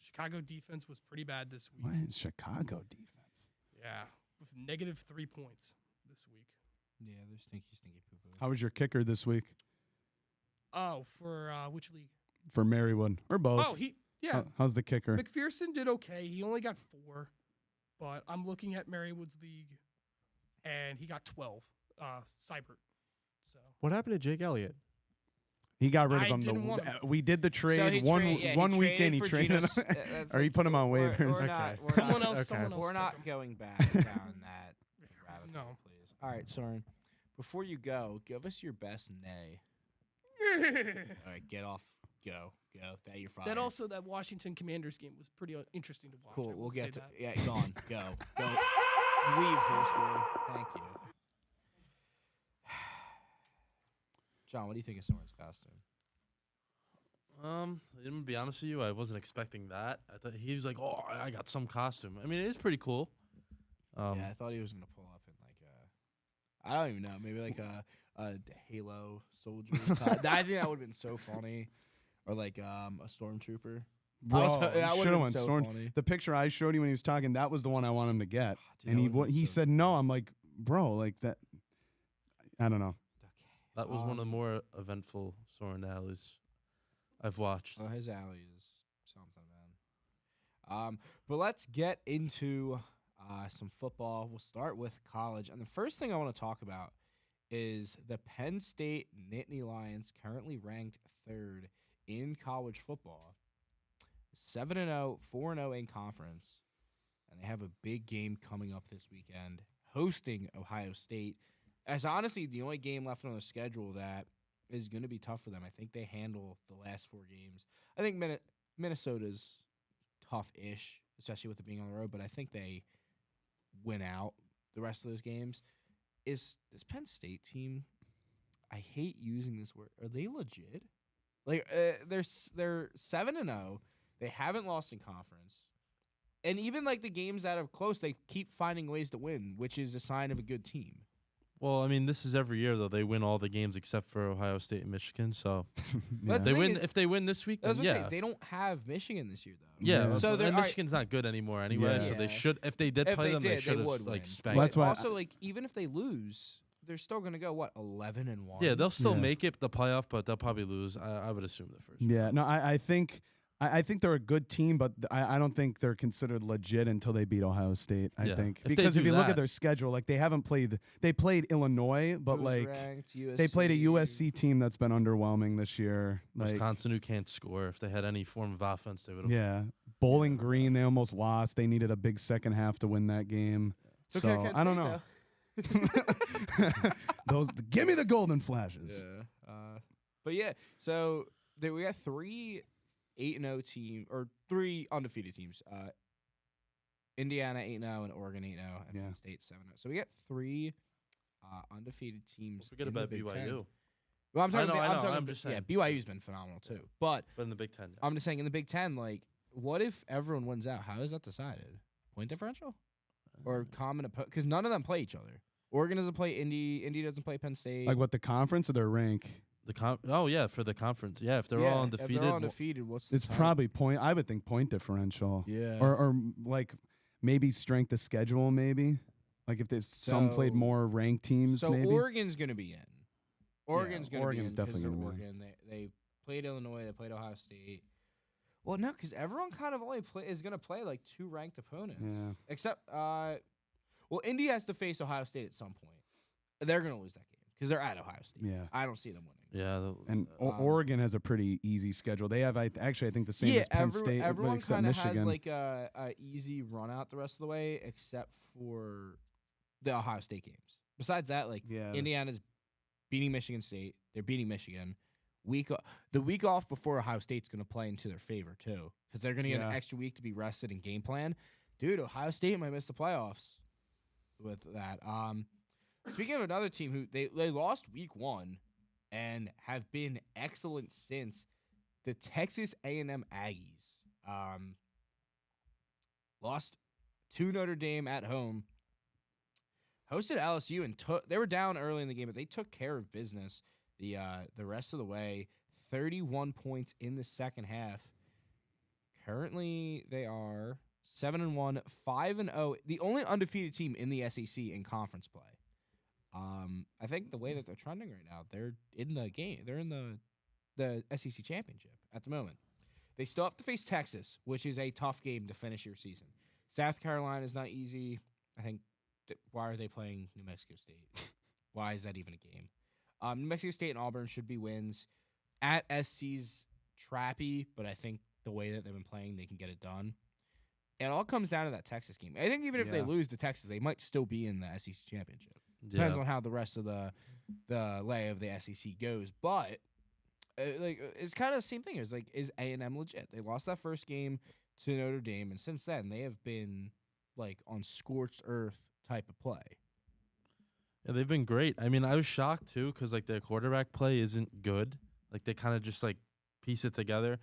Chicago defense was pretty bad this week. What is Chicago defense? Yeah, with -3 points this week. Yeah, they're stinky poo-poo. How was your kicker this week Oh, for which league? for Marywood or both? Oh, yeah. How's the kicker? McPherson did okay. He only got 4, but I'm looking at Marywood's league, and he got 12. Seibert. So What happened to Jake Elliott? He got rid of I him. didn't want him. We did the trade one weekend. He traded him, or he put him on waivers. Someone else We're took not him. going back down that rabbit No. hole, please. All right, Soren. Before you go, give us your best nay. All right, get off. Go. That you're fired. That Washington Commanders game was pretty interesting to watch. Cool. I will We'll say get to that. yeah. Gone. Go. Leave, horse boy. Thank you. John, what do you think of Soren's costume? I'm gonna be honest with you, I wasn't expecting that. I thought he was like, "Oh, I got some costume." I mean, it is pretty cool. Yeah, I thought he was gonna pull up in like I don't even know, maybe like a Halo soldier. I think that would have been so funny, or like a stormtrooper. Bro, that should would've have been went so Storm. funny. The picture I showed you when he was talking, that was the one I want him to get. Dude, And that would've been he so said no. I'm like, bro, like that. I don't know. That was one of the more eventful Soren Alleys I've watched. Oh, his alley is something, man. But let's get into some football. We'll start with college, and the first thing I want to talk about is the Penn State Nittany Lions, currently ranked 3rd in college football, 7-0, 4-0 in conference, and they have a big game coming up this weekend, hosting Ohio State. As honestly, the only game left on the schedule that is going to be tough for them. I think they handle the last 4 games. I think Minnesota's tough-ish, especially with it being on the road, but I think they win out the rest of those games. Is this Penn State team, I hate using this word, are they legit? Like, they're 7-0. They haven't lost in conference. And even, like, the games that are close, they keep finding ways to win, which is a sign of a good team. Well, I mean, this is every year though. They win all the games except for Ohio State and Michigan. So That's they the thing win is- if they win this week. I was Then gonna yeah, say, they don't have Michigan this year, though. yeah. Yeah. So So they're- all right. Michigan's not good anymore anyway. Yeah. So they Yeah. should. If they did If play they them, did, they they should have would like win. spanked. Well, that's But why also, like, even if they lose, they're still going to go, 11-1? Yeah, they'll still Yeah. make it the playoff, but they'll probably lose. I would assume the first. Yeah, no, I think they're a good team, but I don't think they're considered legit until they beat Ohio State. I Yeah. think If they because if do you look that- at their schedule, like they haven't played. They played Illinois, but Who's like ranked? they played a USC team that's been underwhelming this year. Like Wisconsin, who can't score. If they had any form of offense, they would have. yeah, Bowling Green, they almost lost. They needed a big second half to win that game. Took So care of Kent I don't State, know. Those give me the golden flashes. Yeah. But yeah, so we got 3 8-0 team or 3 undefeated teams. Indiana 8-0 and Oregon 8-0 and Yeah. Penn State 7-0. So we got 3 undefeated teams. Forget in the about Big BYU. Ten. Well, I'm talking. I know, talking I'm just saying. Yeah, BYU's been phenomenal too. But But in the Big Ten, I'm just saying in the Big Ten, like, what if everyone wins out? How is that decided? Point differential or common opponent? Because none of them play each other. Oregon doesn't play Indy. Indy doesn't play Penn State. Like what the conference or their rank? oh yeah, for the conference. Yeah, if they're Yeah, all if undefeated. they're all undefeated, what's the It's time? probably point. I would think point differential. Yeah. Or like maybe strength of schedule, maybe. Like if there's some played So- more ranked teams, So maybe. Oregon's going to be in. Oregon's going to be Oregon's in 'cause definitely they're gonna be in. Oregon. They played Illinois. They played Ohio State. Well, no, because everyone kind of only is going to play like 2 ranked opponents. Yeah. Except, well, Indy has to face Ohio State at some point. They're going to lose that game because they're at Ohio State. Yeah. I don't see them winning. Yeah, And Um, Oregon has a pretty easy schedule. They have, I think, the same as Penn State, everyone except kind of Michigan. has like a easy run out the rest of the way, except for the Ohio State games. Besides that, like yeah. Indiana's beating Michigan State. They're beating Michigan. The week off before Ohio State's going to play into their favor too, because they're going to get an Yeah. extra week to be rested and game plan. Dude, Ohio State might miss the playoffs with that. Speaking of another team who they lost week 1 and have been excellent since, the Texas A&M Aggies lost to Notre Dame at home. Hosted LSU and they were down early in the game, but they took care of business the rest of the way. 31 points in the second half. Currently, they are 7-1, 5-0. The only undefeated team in the SEC in conference play. I think the way that they're trending right now, they're in the game. They're in the SEC championship at the moment. They still have to face Texas, which is a tough game to finish your season. South Carolina is not easy. I think. Why are they playing New Mexico State? Why is that even a game? New Mexico State and Auburn should be wins. At SC's trappy, but I think the way that they've been playing, they can get it done. It all comes down to that Texas game. I think even if they Yeah. lose to Texas, they might still be in the SEC championship. Depends on how the rest of the lay of the SEC goes. But it's kind of the same thing. It's like, is A&M legit? They lost that first game to Notre Dame, and since then they have been like on scorched earth type of play. Yeah, they've been great. I mean, I was shocked too because like their quarterback play isn't good. Like they kind of just like piece it together.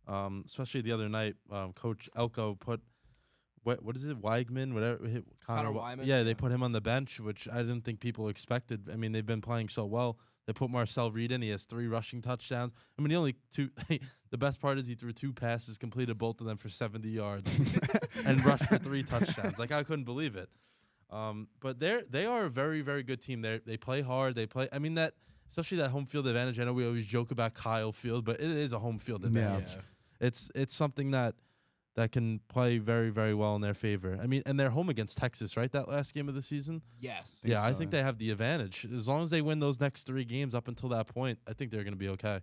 Especially the other night, Coach Elko put what is it, Weigman, whatever. Connor Wyman, Yeah, yeah. they put him on the bench, which I didn't think people expected. I mean, they've been playing so well. They put Marcel Reed in. He has 3 rushing touchdowns. I mean, the only 2. The best part is he threw 2 passes, completed both of them for 70 yards, and rushed for 3 touchdowns. Like I couldn't believe it. But they are a very, very good team. They play hard. They play. I mean that, especially that home field advantage. I know we always joke about Kyle Field, but it is a home field advantage. Yeah. It's something that can play very, very well in their favor. I mean, and they're home against Texas, right? That last game of the season. Yes. Think Yeah, I so, think yeah. they have the advantage. As long as they win those next 3 games up until that point, I think they're going to be okay.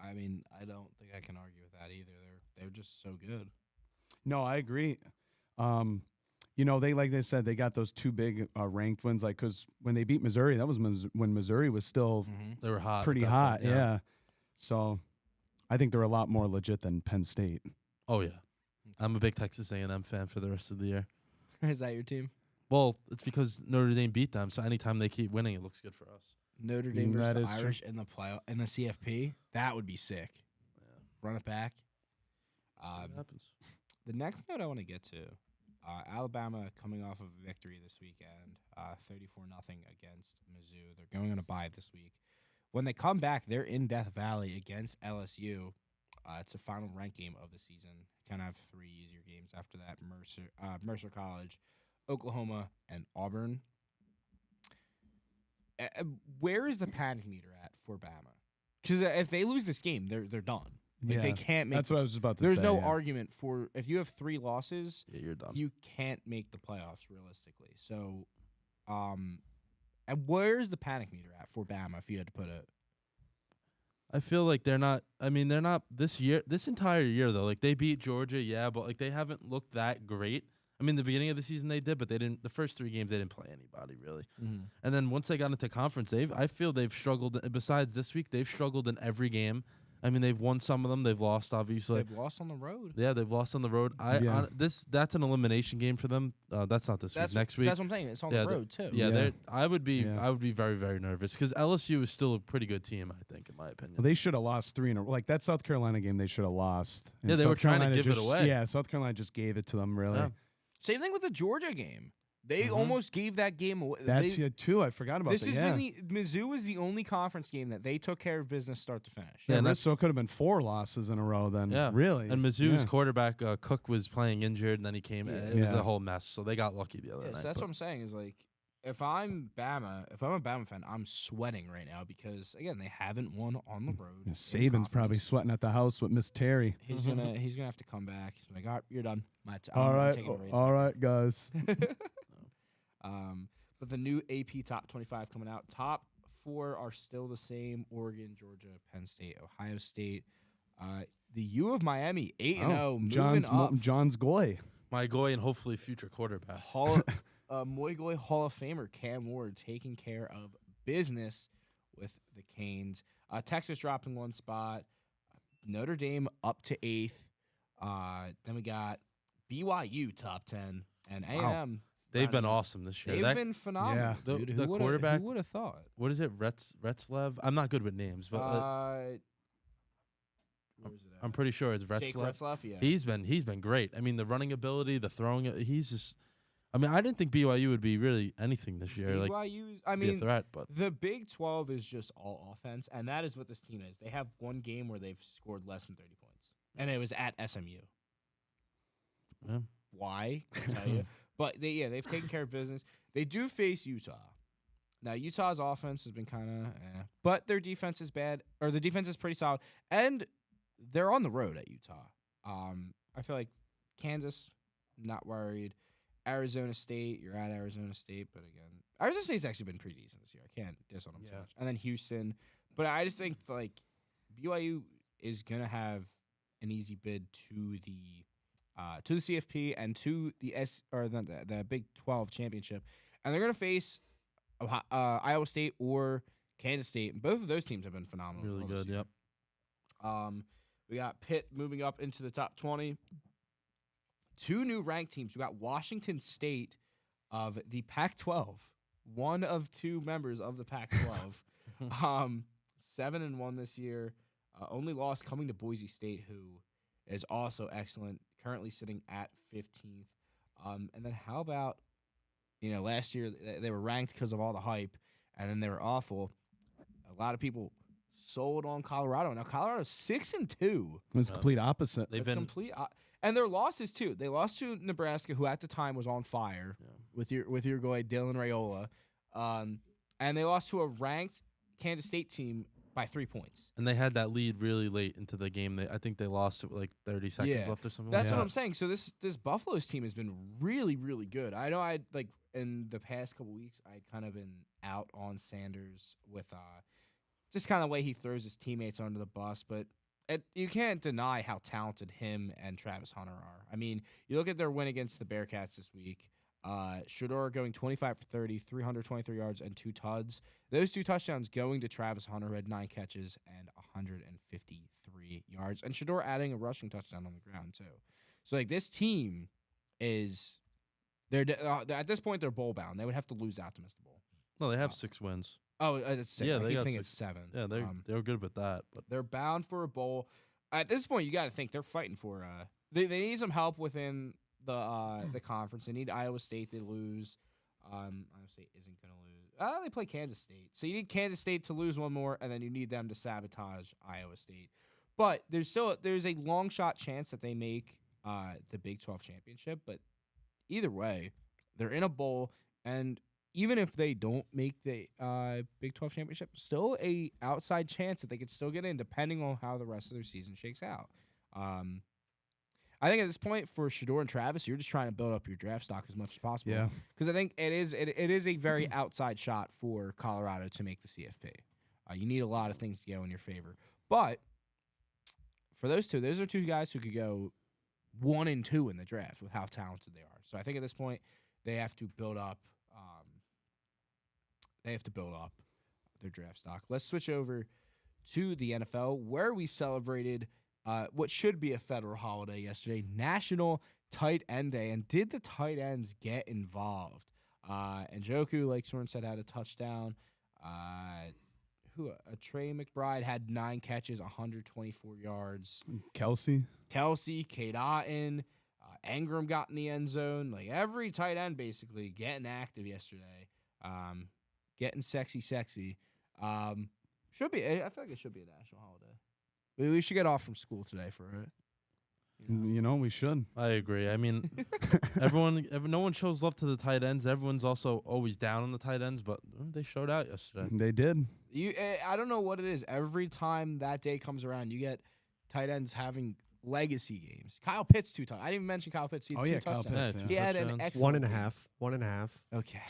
I mean, I don't think I can argue with that either. They're just so good. No, I agree. you know, like they said, they got those two big ranked wins. Like, because when they beat Missouri, that was when Missouri was still They were hot. pretty at that hot. point, Yeah. So I think they're a lot more legit than Penn State. Oh yeah. I'm a big Texas A&M fan for the rest of the year. Is that your team? Well, it's because Notre Dame beat them, so anytime they keep winning, it looks good for us. Notre Dame That versus is true. Irish in the in the CFP. That would be sick. Run it back. See what happens. The next note I want to get to, Alabama coming off of a victory this weekend, 34-0 against Mizzou. They're going on a bye this week. When they come back, they're in Death Valley against LSU. It's a final ranked game of the season. Kind of have 3 easier games after that: Mercer College, Oklahoma, and Auburn. Where is the panic meter at for Bama? Because if they lose this game, they're done. Like, they can't make. That's what I was just about to There's say. no yeah. argument for if you have 3 losses, Yeah, you're done. you can't make the playoffs realistically. So, and where's the panic meter at for Bama? If you had to put it, I feel like they're not. I mean, they're not this year. This entire year, though, like they beat Georgia, yeah, but like they haven't looked that great. I mean, the beginning of the season they did, but they didn't. The first 3 games they didn't play anybody really. And then once they got into conference, I feel they've struggled. Besides this week, they've struggled in every game. I mean, they've won some of them. They've lost, obviously. they've lost on the road. Yeah, they've lost on the road. Yeah. That's an elimination game for them. That's not this week. Next week. That's what I'm saying. It's on Yeah, the road too. Yeah, Yeah. I would be Yeah. very, very nervous because LSU is still a pretty good team, I think, in my opinion. Well, they should have lost 3 in a row. Like that South Carolina game, they should have lost. And Yeah, they were South trying to Carolina give it just- away. Yeah, South Carolina just gave it to them. Really. Yeah. Same thing with the Georgia game. They Mhm. almost gave that game away. That's it too. I forgot about This that. has Yeah. been Mizzou is the only conference game that they took care of business start to finish. Yeah, and so it could have been 4 losses in a row then. Yeah. Really. And Mizzou's Yeah. quarterback Cook was playing injured, and then he came. It was Yeah. a whole mess. So they got lucky the other Yeah, night. so that's but- what I'm saying is like if I'm a Bama fan, I'm sweating right now because again they haven't won on the road. Yeah, in Saban's probably conference. sweating at the house with Miss Terry. He's gonna have to come back. He's like, all right, you're done. All right, taking the reins all off." right, guys. But the new AP Top 25 coming out. Top 4 are still the same: Oregon, Georgia, Penn State, Ohio State. The U of Miami 8-0, moving up. John's Goi. Moi Goi and hopefully future quarterback. Moi Goi Hall of Famer Cam Ward taking care of business with the Canes. Texas dropping 1 spot. Notre Dame up to 8th. Then we got BYU top 10 and A&M. They've been rounding out. awesome this year. They've That- been phenomenal. Yeah. The- dude. the quarterback- Who would have thought? what is it? Retzlev? I'm not good with names, but Where is it at? I'm pretty sure it's Jake Retzlev. Retzlaff, yeah. He's been great. I mean, the running ability, the throwing. He's just. I mean, I didn't think BYU would be really anything this year. Like BYU's, I be a mean, threat, but the Big 12 is just all offense, and that is what this team is. They have 1 game where they've scored less than 30 points, and it was at SMU. yeah. Why? Couldn't tell you. But they've taken care of business. They do face Utah. Now Utah's offense has been kind of, but their defense is bad, or the defense is pretty solid, and they're on the road at Utah. I feel like Kansas, not worried. Arizona State, you're at Arizona State, but again, Arizona State's actually been pretty decent this year. I can't diss on them too Yeah. much. And then Houston, but I just think like BYU is gonna have an easy bid to the CFP and to the Big 12 championship, and they're gonna face Iowa State or Kansas State. And both of those teams have been phenomenal. Really this good. year. Yep. We got Pitt moving up into the top 20. 2 new ranked teams. We got Washington State of the Pac-12, one of 2 members of the Pac-12. 7-1 this year. Only loss coming to Boise State, who is also excellent, currently sitting at 15th. And then how about, last year they were ranked because of all the hype, and then they were awful. A lot of people sold on Colorado. Now Colorado's 6-2. It was complete opposite. They've It's been complete, and their losses too. They lost to Nebraska, who at the time was on fire with your guy Dylan Raiola, and they lost to a ranked Kansas State team by 3 points. and they had that lead really late into the game. I think they lost it with like 30 seconds Yeah. left or something. That's like what that. I'm saying. So this Buffalo's team has been really, really good. I know I like in the past couple weeks I'd kind of been out on Sanders with just kind of the way he throws his teammates under the bus, but you can't deny how talented him and Travis Hunter are. I mean, you look at their win against the Bearcats this week. Shador going 25 for 30, 323 yards, and 2 tuds. Those 2 touchdowns going to Travis Hunter, who had 9 catches and 153 yards. And Shador adding a rushing touchdown on the ground, too. So, like, this team is at this point, they're bowl bound. They would have to lose out to miss the bowl. No, they have 6 wins. Oh, it's 6. Yeah, I they keep got thinking 6. it's 7. Yeah, they're good with that. But They're bound for a bowl. At this point, you got to think they're fighting for. They need some help within the conference. They need Iowa State to lose. Iowa State isn't going to lose. They play Kansas State, so you need Kansas State to lose one more, and then you need them to sabotage Iowa State. But there's a long shot chance that they make the Big 12 championship. But either way, they're in a bowl, and even if they don't make the Big 12 championship, still a outside chance that they could still get in, depending on how the rest of their season shakes out. I think at this point for Shador and Travis, you're just trying to build up your draft stock as much as possible. Yeah. Because I think it is a very outside shot for Colorado to make the CFP. You need a lot of things to go in your favor. But for those are 2 guys who could go 1 and 2 in the draft with how talented they are. So I think at this point they have to build up. Their draft stock. Let's switch over to the NFL, where we celebrated what should be a federal holiday yesterday, National Tight End Day. And did the tight ends get involved? And Njoku, like Soren said, had a touchdown. Trey McBride had 9 catches, 124 yards. Kelsey, Kate Otten, Ingram got in the end zone. Like every tight end basically getting active yesterday. Getting sexy. Should be. I feel like it should be a national holiday. We should get off from school today for it. we should. I agree. I mean, no one shows love to the tight ends. Everyone's also always down on the tight ends, but they showed out yesterday. They did. I don't know what it is. Every time that day comes around, you get tight ends having legacy games. Kyle Pitts 2 touchdowns. I didn't even mention Kyle Pitts. He had 2 Kyle touchdowns. Pitts. Yeah, He had an touchdowns. excellent 1.5. Okay.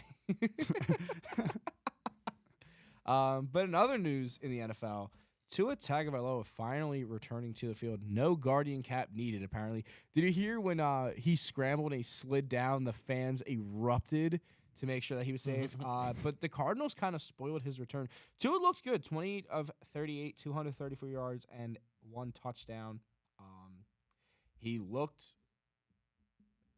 But in other news in the NFL, Tua Tagovailoa finally returning to the field. No guardian cap needed, apparently. Did you hear when he scrambled and he slid down, the fans erupted to make sure that he was safe? But the Cardinals kind of spoiled his return. Tua looked good. 28 of 38, 234 yards, and 1 touchdown. He looked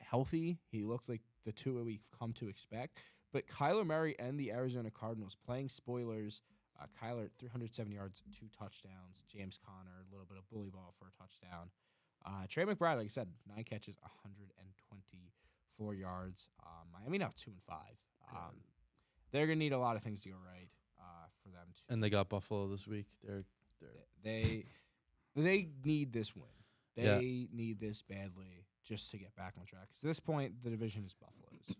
healthy. He looked like the Tua we've come to expect. But Kyler Murray and the Arizona Cardinals playing spoilers. Kyler, 307 yards, 2 touchdowns. James Conner, a little bit of bully ball for a touchdown. Trey McBride, like I said, 9 catches, 124 yards. Miami now 2-5. They're gonna need a lot of things to go right for them. And they got Buffalo this week. They need this win. They need this badly just to get back on track. 'Cause at this point, the division is Buffalo's.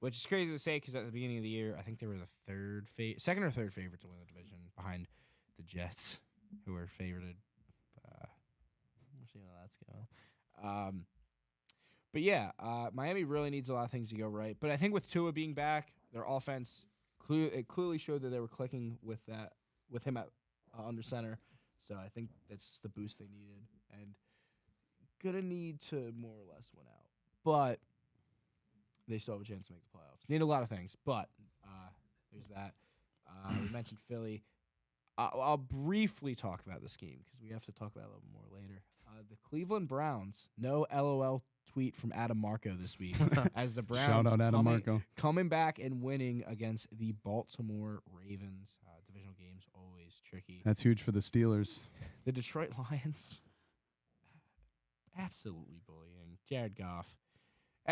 Which is crazy to say because at the beginning of the year, I think they were the second or third favorite to win the division behind the Jets, who were favored. We'll see how that's going. But yeah, Miami really needs a lot of things to go right. But I think with Tua being back, their offense clearly showed that they were clicking with him at under center. So I think that's the boost they needed, and gonna need to more or less win out. But they still have a chance to make the playoffs. Need a lot of things, but there's that. We mentioned Philly. I'll briefly talk about this game because we have to talk about it a little more later. The Cleveland Browns, no LOL tweet from Adam Marco this week, as the Browns Shout out Adam Marco. coming back and winning against the Baltimore Ravens. Divisional games always tricky. That's huge for the Steelers. The Detroit Lions, absolutely bullying Jared Goff.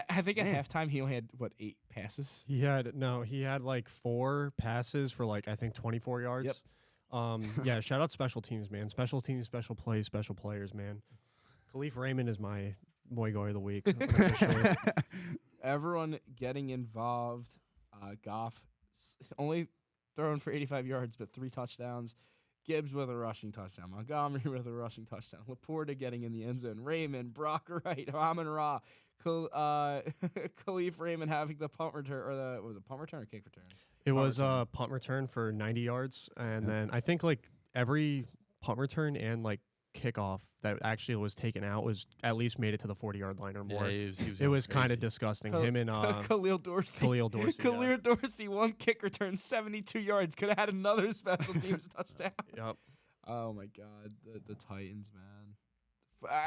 I think at halftime he only had 8 passes. He had like 4 passes for I think 24 yards. Yep. Yeah, shout out special teams, man. Special teams, special plays, special players, man. Khalif Raymond is my Moi Goi of the week. Officially. Everyone getting involved. Goff only throwing for 85 yards, but 3 touchdowns. Gibbs with a rushing touchdown. Montgomery with a rushing touchdown. Laporta getting in the end zone. Raymond, Brock Wright, Amon-Ra. Khalif Raymond having the punt return, or was it punt return or kick return? It was a punt return for 90 yards, and then I think every punt return and kickoff that actually was taken out was at least made it to the 40-yard line or more. Yeah, he was It was kind crazy. of disgusting. Khal- Him and Khalil Dorsey. Khalil Dorsey. yeah. Khalil Dorsey, one kick return, 72 yards. Could have had another special teams touchdown. Yep. Oh my God, the Titans, man.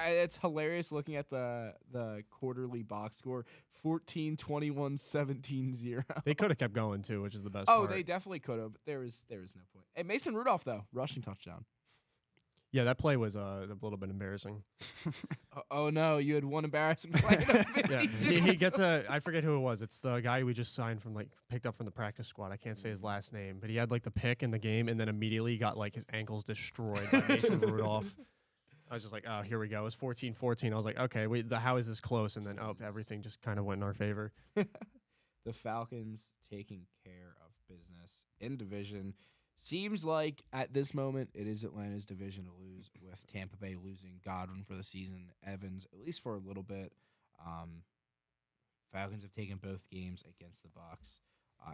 It's hilarious looking at the quarterly box score: 14, 21, 17, 0. They could have kept going too, which is the best Oh, part. they definitely could have. But there was no point. Hey, Mason Rudolph though, rushing touchdown. Yeah, that play was a little bit embarrassing. Oh no, you had one embarrassing play. In Yeah, 52. he gets I forget who it was. It's the guy we just signed from picked up from the practice squad. I can't say his last name, but he had the pick in the game and then immediately got his ankles destroyed by Mason Rudolph. I was just like, oh, here we go. It was 14-14. I was like, okay, wait, how is this close? And then everything just kind of went in our favor. The Falcons taking care of business in division. Seems like at this moment it is Atlanta's division to lose, with Tampa Bay losing Godwin for the season, Evans at least for a little bit. Falcons have taken both games against the Bucs,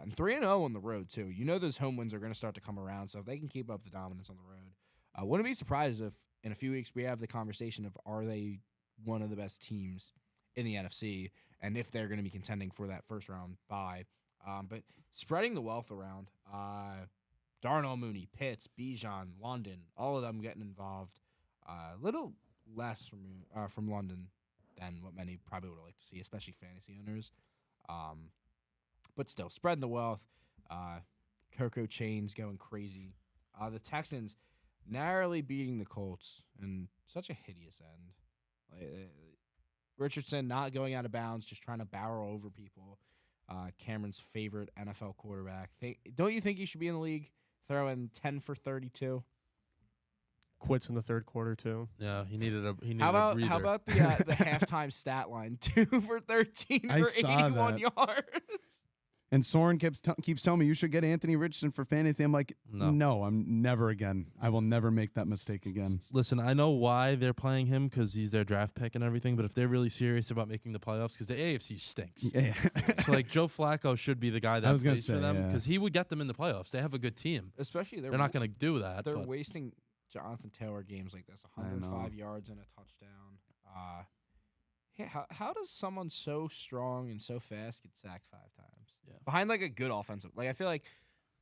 and 3-0 on the road too. You know those home wins are going to start to come around, so if they can keep up the dominance on the road, wouldn't be surprised if in a few weeks we have the conversation of are they one of the best teams in the NFC, and if they're going to be contending for that first round bye. But spreading the wealth around. Darnell Mooney, Pitts, Bijan, London, all of them getting involved. A little less from London than what many probably would like to see, especially fantasy owners. But still, spreading the wealth. Coco Chains going crazy. The Texans narrowly beating the Colts in such a hideous end. Richardson not going out of bounds, just trying to barrel over people. Cameron's favorite NFL quarterback. Don't you think he should be in the league? Throwing 10 for 32. Quits in the third quarter too. Yeah, he needed a How breather. about the halftime stat line? 2 for 13 I for saw 81 that. yards. And Soren keeps telling me you should get Anthony Richardson for fantasy. I'm like, No. no, I'm never again. I will never make that mistake again. Listen, I know why they're playing him because he's their draft pick and everything. But if they're really serious about making the playoffs, because the AFC stinks, Yeah. so Joe Flacco should be the guy that was gonna plays for say, them yeah. because he would get them in the playoffs. They have a good team. Especially They're not going to do that. They're but wasting Jonathan Taylor games like this. I know. 105 yards and a touchdown. Yeah, how does someone so strong and so fast get sacked 5 times? Yeah. Behind a good offensive. I feel like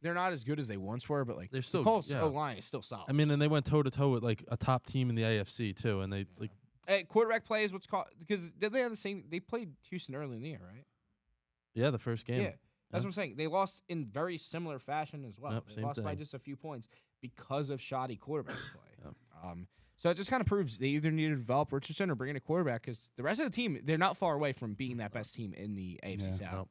they're not as good as they once were, but They're still- the Colts yeah. O-line is still solid. I mean, and they went toe to toe with a top team in the AFC too, and they Quarterback play is what's called, because did they have the same? They played Houston early in the year, right? the first game. Yeah, that's what I'm saying. They lost in very similar fashion as well. Yep, They same lost by thing. just a few points because of shoddy quarterback play. Yep. So it just kind of proves they either need to develop Richardson or bring in a quarterback, because the rest of the team, they're not far away from being that best team in the AFC South.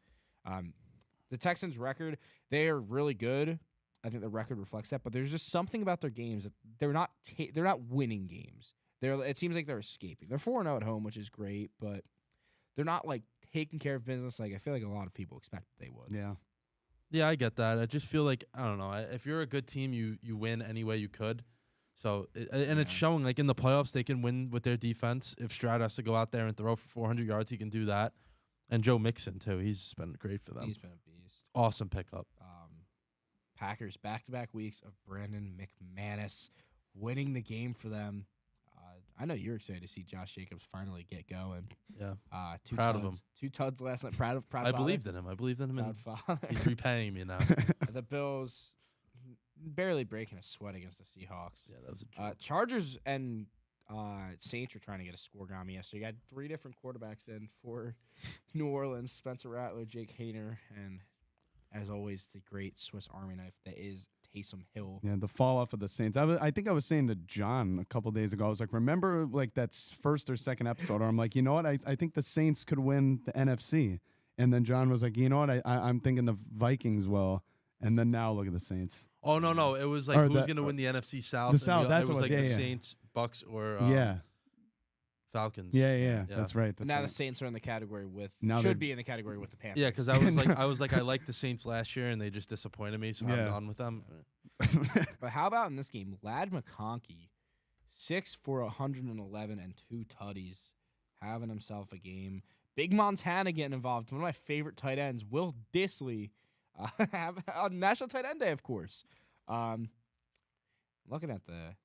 The Texans' record, they are really good. I think the record reflects that, but there's just something about their games that they're not winning games. It seems like they're escaping. They're 4-0 at home, which is great, but they're not taking care of business like I feel like a lot of people expect they would. Yeah. Yeah, I get that. I just feel like I don't know. If you're a good team, you win any way you could. So it's showing in the playoffs they can win with their defense. If Stroud has to go out there and throw for 400 yards, he can do that. And Joe Mixon too. He's been great for them. He's been a beast. Awesome pickup. Packers back-to-back weeks of Brandon McManus winning the game for them. I know you're excited to see Josh Jacobs finally get going. Yeah. Proud of him. 2 tuds last night. Proud I father. believed in him. I believed in him, and Proud father. he's repaying me now. The Bills barely breaking a sweat against the Seahawks. Yeah, that was a joke. Chargers and Saints were trying to get a scoregami yesterday. You had 3 different quarterbacks in for New Orleans: Spencer Rattler, Jake Hayner, and as always, the great Swiss Army knife that is Taysom Hill. Yeah, the fall off of the Saints. I think I was saying to John a couple days ago, I was like, remember that first or second episode where I'm like, you know what? I think the Saints could win the NFC. And then John was like, you know what? I'm thinking the Vikings will. And then now look at the Saints. Oh no! It was Or who's the- going to win the NFC South? the and South, that's it was what- the yeah. Saints, Bucks, or Yeah. Falcons. Yeah. That's right. That's now right. the Saints are in the category with Now they're- should be in the category with the Panthers. Yeah, because I was like, I liked the Saints last year, and they just disappointed me, so I'm Yeah. done with them. But how about in this game, Lad McConkey, 6 for 111 and 2 tutties, having himself a game. Big Montana getting involved. One of my favorite tight ends, Will Disley, have on National Tight End Day, of course. Looking at the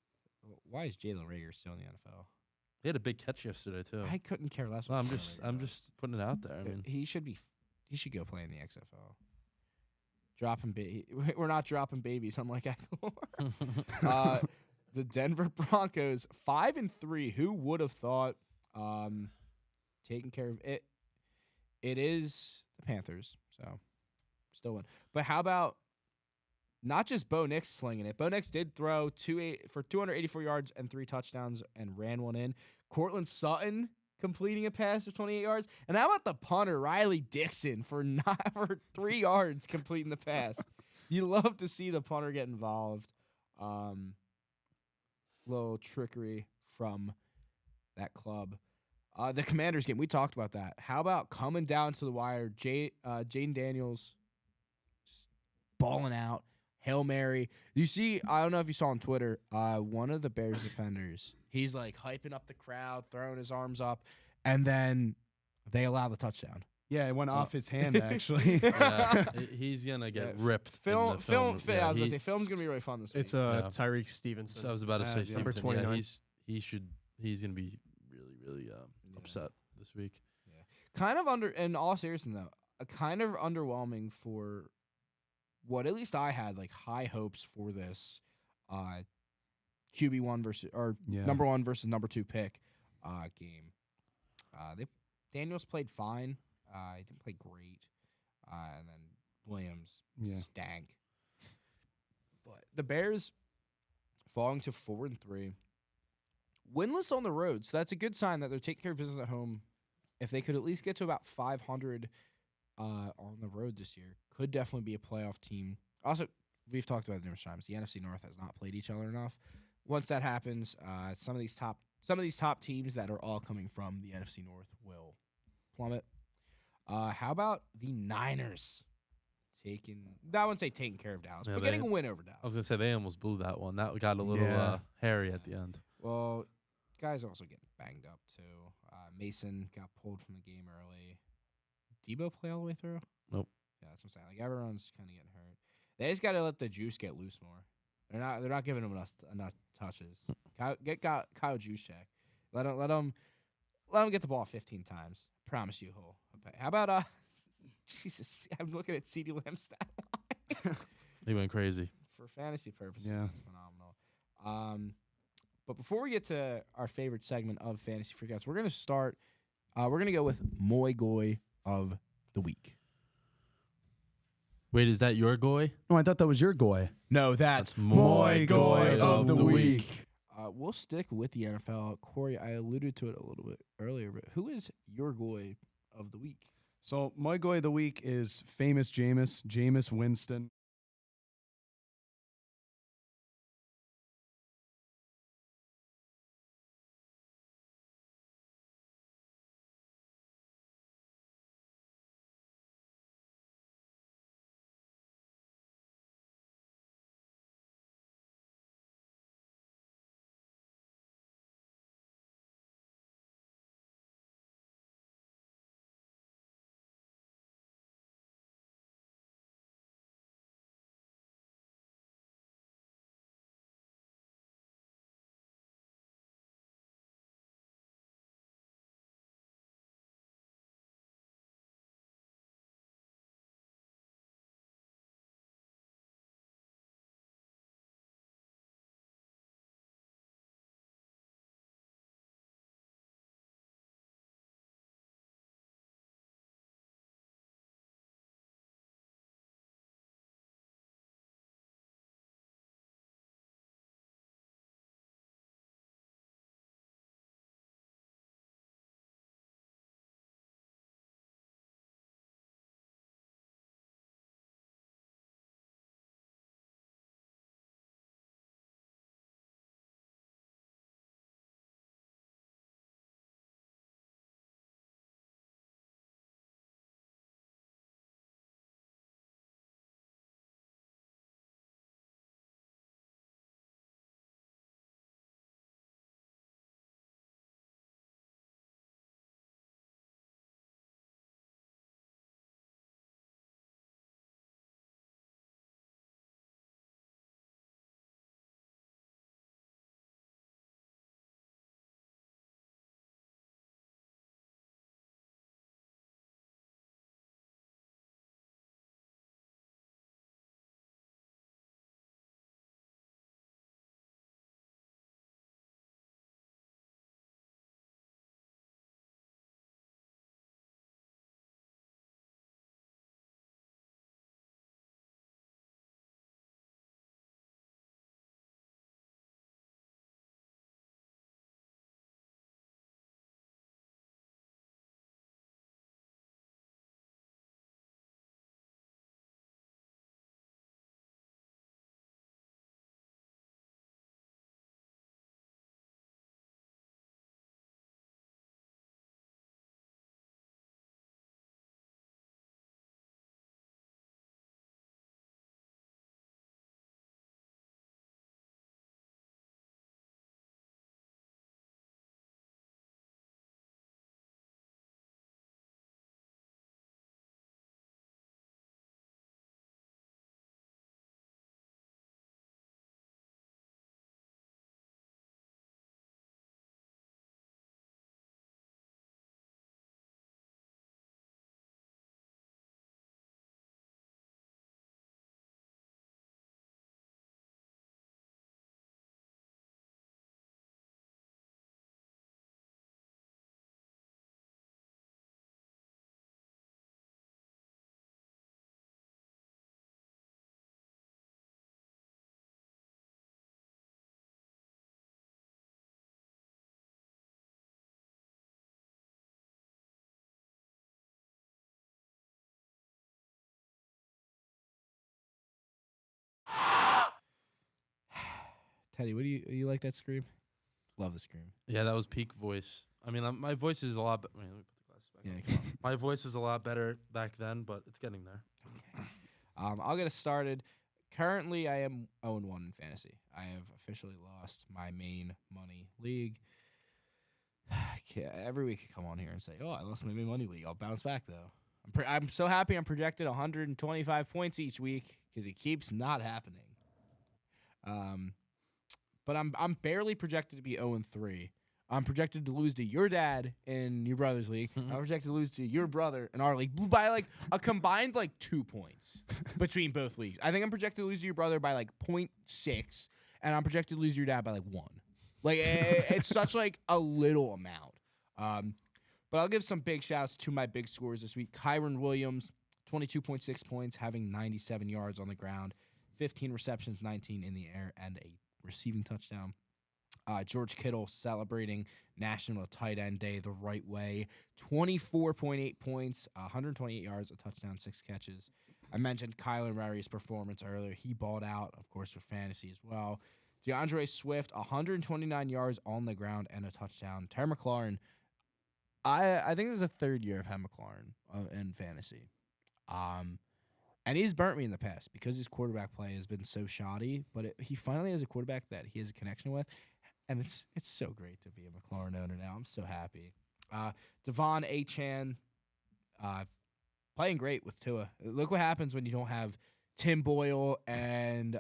Why is Jalen Rager still in the NFL? He had a big catch yesterday too. I couldn't care less. Well, what I'm Jalen just Reagor I'm does. just putting it out there. I mean, He should go play in the XFL. We're not dropping babies, unlike Eckler. The Denver Broncos 5-3. Who would have thought? Taking care of it. It is the Panthers, so still win. But how about not just Bo Nix slinging it? Bo Nix did throw for 284 yards and 3 touchdowns and ran one in. Cortland Sutton completing a pass for 28 yards. And how about the punter, Riley Dixon, for 3 yards completing the pass? You love to see the punter get involved. Little trickery from that club. The Commanders game, we talked about that. How about coming down to the wire? Jaden Daniels balling out. Hail Mary. You see, I don't know if you saw on Twitter, one of the Bears defenders, he's like hyping up the crowd, throwing his arms up, and then they allow the touchdown. Yeah, it went off his hand, actually. yeah, he's gonna get ripped. Film. Yeah, I was gonna say film's gonna be really fun this week. It's Tyreek Stevenson. So I was about to say Yeah. Stevenson. Number 29. Yeah, he's gonna be really upset this week. Kind of in all seriousness though, kind of underwhelming for what at least I had like high hopes for this QB1 versus number 1 versus number 2 pick game. Daniels played fine. He didn't play great. And then Williams stank. But the Bears falling to 4-3. Winless on the road, so that's a good sign that they're taking care of business at home. If they could at least get to about 500 on the road this year, could definitely be a playoff team. Also, we've talked about it numerous times. The NFC North has not played each other enough. Once that happens, some of these top teams that are all coming from the NFC North will plummet. How about the Niners I wouldn't say taking care of Dallas, but getting a win over Dallas. I was gonna say they almost blew that one. That got a little hairy at the end. Well, guys also getting banged up too. Mason got pulled from the game early. Debo play all the way through? Nope. Yeah, that's what I'm saying. Like everyone's kind of getting hurt. They just got to let the juice get loose more. They're not giving him enough touches. Kyle Juszczyk. Let him get the ball 15 times. Promise you he'll pay. How about Jesus? I'm looking at CeeDee Lamb's stat line. He went crazy. For fantasy purposes, Yeah. that's phenomenal. But before we get to our favorite segment of Fantasy Freakouts, we're gonna start. We're gonna go with Moi Goi of the week. Wait, is that your goy? No, I thought that was your goy. No, that's Moi Goi of the week. We'll stick with the NFL. Corey, I alluded to it a little bit earlier, but who is your Goi of the week? So my goy of the week is famous Jameis Winston. Teddy, what do you like that scream? Love the scream. Yeah, that was peak voice. I mean, my voice is a lot. Let me put the glasses back. Yeah, come My voice is a lot better back then, but it's getting there. on. I'll get us started. Currently, I am 0-1 in fantasy. I have officially lost my main money league. Every week I come on here and say, "Oh, I lost my main money league." I'll bounce back though. I'm so happy I'm projected 125 points each week because it keeps not happening. But I'm barely projected to be 0-3. I'm projected to lose to your dad in your brother's league. I'm projected to lose to your brother in our league by like a combined like 2 points between both leagues. I think I'm projected to lose to your brother by like 0.6, and I'm projected to lose to your dad by like 1. Like it's such like a little amount. But I'll give some big shouts to my big scores this week. Kyron Williams, 22.6 points, having 97 yards on the ground, 15 receptions, 19 in the air, and a receiving touchdown. George Kittle celebrating National Tight End Day the right way. 24.8 points, 128 yards, a touchdown, 6 catches. I mentioned Kyler Murray's performance earlier. He balled out, of course, for fantasy as well. DeAndre Swift, 129 yards on the ground and a touchdown. Terry McLaurin, I think this is the third year of Terry McLaurin in fantasy. And he's burnt me in the past because his quarterback play has been so shoddy, but he finally has a quarterback that he has a connection with, and it's so great to be a McLaurin owner now. I'm so happy. Devon Achane playing great with Tua. Look what happens when you don't have Tim Boyle and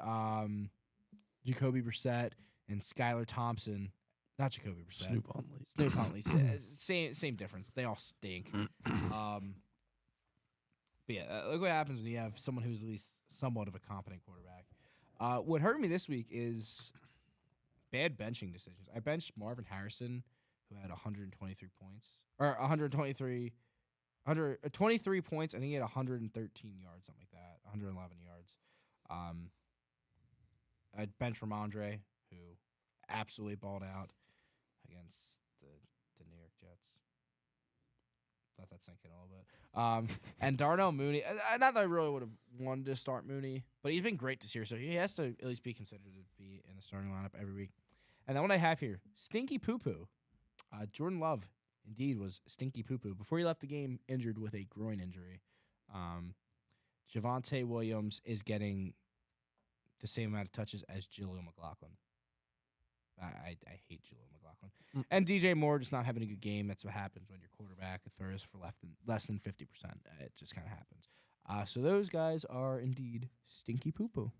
Jacoby Brissett and Skylar Thompson. Not Jacoby Brissett. Snoop Huntley. Same difference. They all stink. But yeah, look what happens when you have someone who's at least somewhat of a competent quarterback. What hurt me this week is bad benching decisions. I benched Marvin Harrison, who had 123 points. Or 23 points. I think he had 113 yards, something like that. 111 yards. I benched Ramondre, who absolutely balled out against the New York Jets. Let that sink in a little bit. And Darnell Mooney, not that I really would have wanted to start Mooney, but he's been great this year, so he has to at least be considered to be in the starting lineup every week. And then what I have here, Stinky Poo Poo. Jordan Love, indeed, was Stinky Poo Poo. Before he left the game, injured with a groin injury. Javonte Williams is getting the same amount of touches as Jaleel McLaughlin. I hate Jaleel McLaughlin. And DJ Moore just not having a good game. That's what happens when your quarterback throws for less than 50%. It just kind of happens. So those guys are indeed Stinky Poo Poo.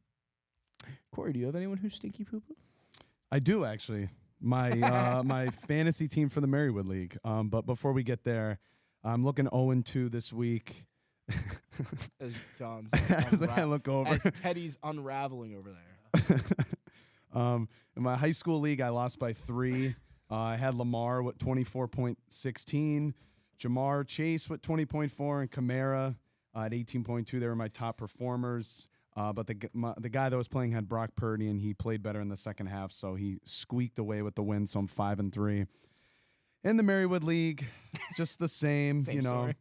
Corey, do you have anyone who's Stinky Poo Poo? I do, actually. My my fantasy team for the Marywood League. But before we get there, I'm looking 0-2 this week. As John's As I look over. as Teddy's unraveling over there. In my high school league, I lost by 3. I had Lamar with 24.16, Jamar Chase with 20.4, and Kamara at 18.2. They were my top performers. But the guy that was playing had Brock Purdy, and he played better in the second half, so he squeaked away with the win. So I'm 5-3. In the Marywood League, just the same, Same story.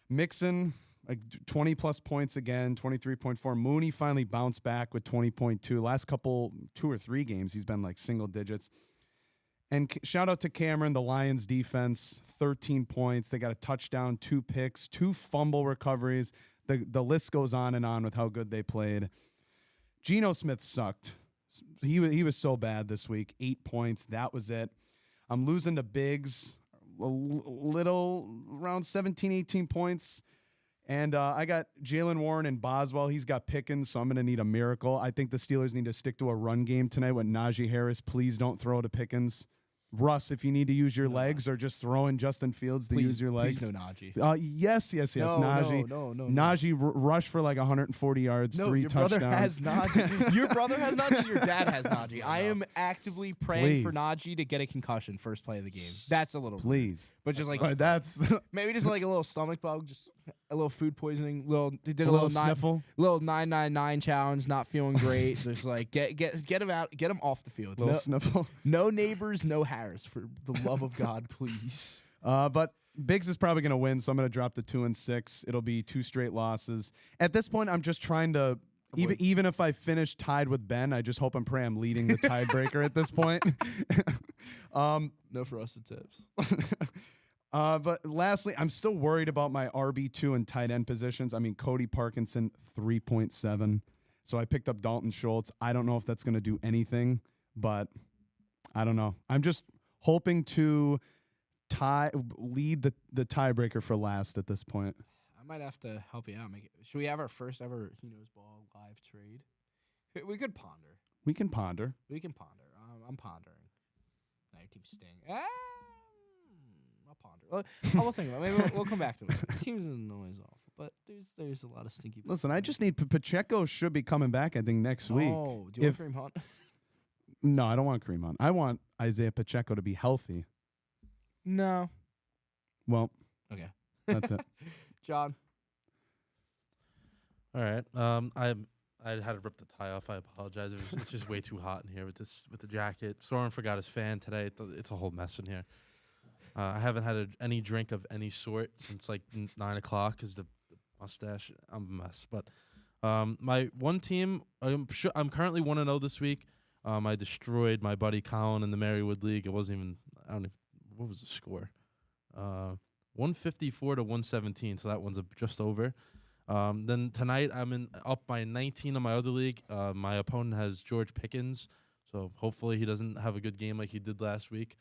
Mixon, like 20-plus points again, 23.4. Mooney finally bounced back with 20.2. Last 2 or 3 games, he's been like single digits. And shout out to Cameron, the Lions defense, 13 points. They got a touchdown, 2 picks, 2 fumble recoveries. The list goes on and on with how good they played. Geno Smith sucked. He was so bad this week. 8 points. That was it. I'm losing to Biggs, a little around 17, 18 points. And I got Jalen Warren and Boswell. He's got Pickens, so I'm going to need a miracle. I think the Steelers need to stick to a run game tonight with Najee Harris. Please don't throw to Pickens. Russ, if you need to use your legs, or just throw in Justin Fields to use your legs. Please no Najee. Yes. Najee. No. Najee rushed for like 140 yards, 3 touchdowns. Your brother has Najee. Your brother has Najee. Your dad has Najee. I am actively praying for Najee to get a concussion first play of the game. That's a little please, but just like that's maybe just like a little stomach bug, just a little food poisoning. He did a little sniffle, little 999 challenge. Not feeling great. Just like get him out, get him off the field. Little sniffle. No neighbors, no Harris. For the love of God, please. But Biggs is probably going to win, so I'm going to drop the 2-6. It'll be 2 straight losses. At this point, I'm just trying to Even if I finish tied with Ben, I just hope and pray I'm leading the tiebreaker at this point. No frosted tips. But lastly, I'm still worried about my RB2 and tight end positions. I mean, Cody Parkinson, 3.7. So I picked up Dalton Schultz. I don't know if that's going to do anything, but I don't know. I'm just hoping to lead the tiebreaker for last at this point. I might have to help you out. Should we have our first ever He Knows Ball live trade? We could ponder. We can ponder. I'm pondering. Now your team's sting. I'll ponder. I'll think about it. Maybe we'll come back to it. Teams isn't always awful, but there's a lot of stinky. Listen, I just need Pacheco should be coming back, I think, next week. Oh, do you want Kareem Hunt? No, I don't want Kareem Hunt. I want Isaiah Pacheco to be healthy. No. Well, okay. That's it. John. All right. I had to rip the tie off. I apologize. It's just way too hot in here with the jacket. Soren forgot his fan today. It's a whole mess in here. I haven't had any drink of any sort since like 9 o'clock because the mustache. I'm a mess. But my one team, I'm currently 1-0 this week. I destroyed my buddy Colin in the Marywood League. It wasn't even. What was the score? 154 to 117. So that one's just over. Then tonight I'm up by 19 on my other league. My opponent has George Pickens, so hopefully he doesn't have a good game like he did last week.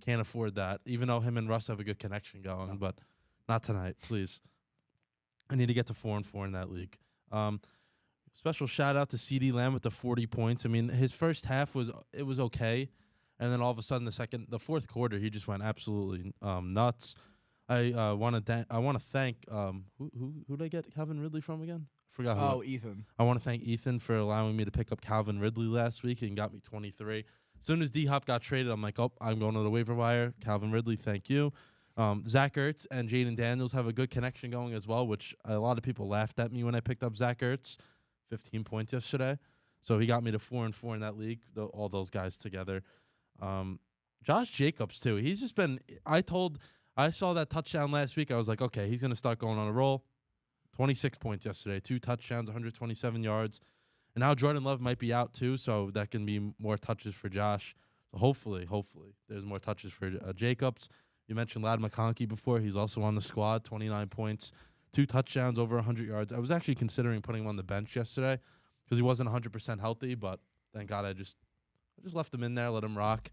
Can't afford that, even though him and Russ have a good connection going, but not tonight, please. I need to get to 4-4 in that league. Special shout out to CD Lamb with the 40 points. I mean, his first half was okay, and then all of a sudden the fourth quarter he just went absolutely nuts. I want to thank who did I get Calvin Ridley from again? I forgot who. Oh, Ethan. I want to thank Ethan for allowing me to pick up Calvin Ridley last week and got me 23. As soon as D-Hop got traded, I'm like, oh, I'm going to the waiver wire. Calvin Ridley, thank you. Zach Ertz and Jaden Daniels have a good connection going as well, which a lot of people laughed at me when I picked up Zach Ertz. 15 points yesterday. So he got me to 4-4 in that league, all those guys together. Josh Jacobs, too. He's just been – I saw that touchdown last week. I was like, okay, he's going to start going on a roll. 26 points yesterday, 2 touchdowns, 127 yards. And now Jordan Love might be out too, so that can be more touches for Josh. So hopefully, there's more touches for Jacobs. You mentioned Ladd McConkey before. He's also on the squad, 29 points, 2 touchdowns, over 100 yards. I was actually considering putting him on the bench yesterday because he wasn't 100% healthy, but thank God I just left him in there, let him rock.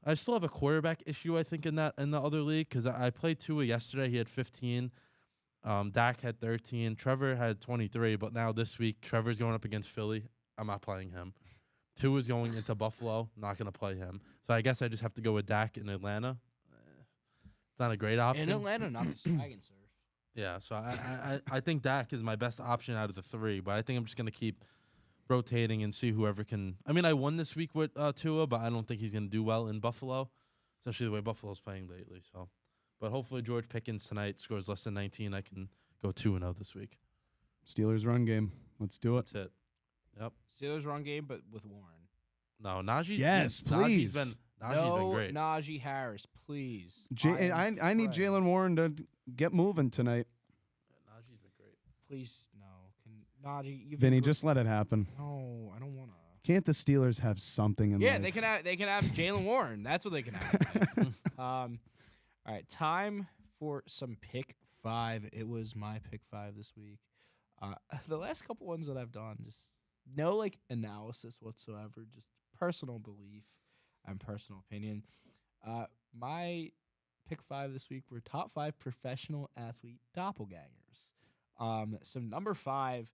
I still have a quarterback issue, I think, in the other league because I played Tua yesterday. He had 15. Dak had 13. Trevor had 23. But now this week, Trevor's going up against Philly. I'm not playing him. Tua's going into Buffalo. Not going to play him. So I guess I just have to go with Dak in Atlanta. It's not a great option. In Atlanta, not the swag and surf. Yeah, so I think Dak is my best option out of the 3. But I think I'm just going to keep rotating and see whoever can. I mean, I won this week with Tua, but I don't think he's going to do well in Buffalo, especially the way Buffalo's playing lately. So, but hopefully George Pickens tonight scores less than 19. I can go 2-0 this week. Steelers run game. Let's do it. That's it. Yep. Steelers run game, but with Warren. No, Najee. Yes, please. Najee's No, been great. Najee Harris, please. I need Jalen Warren to get moving tonight. Najee's been great. Please, no. Najee, you've Vinny, just let it happen. No, I don't want to. Can't the Steelers have something in Yeah, life? they can have Jalen Warren. That's what they can have. All right, time for some pick 5. It was my pick 5 this week. The last couple ones that I've done, just no analysis whatsoever, just personal belief and personal opinion. My pick 5 this week were top 5 professional athlete doppelgangers. So number 5.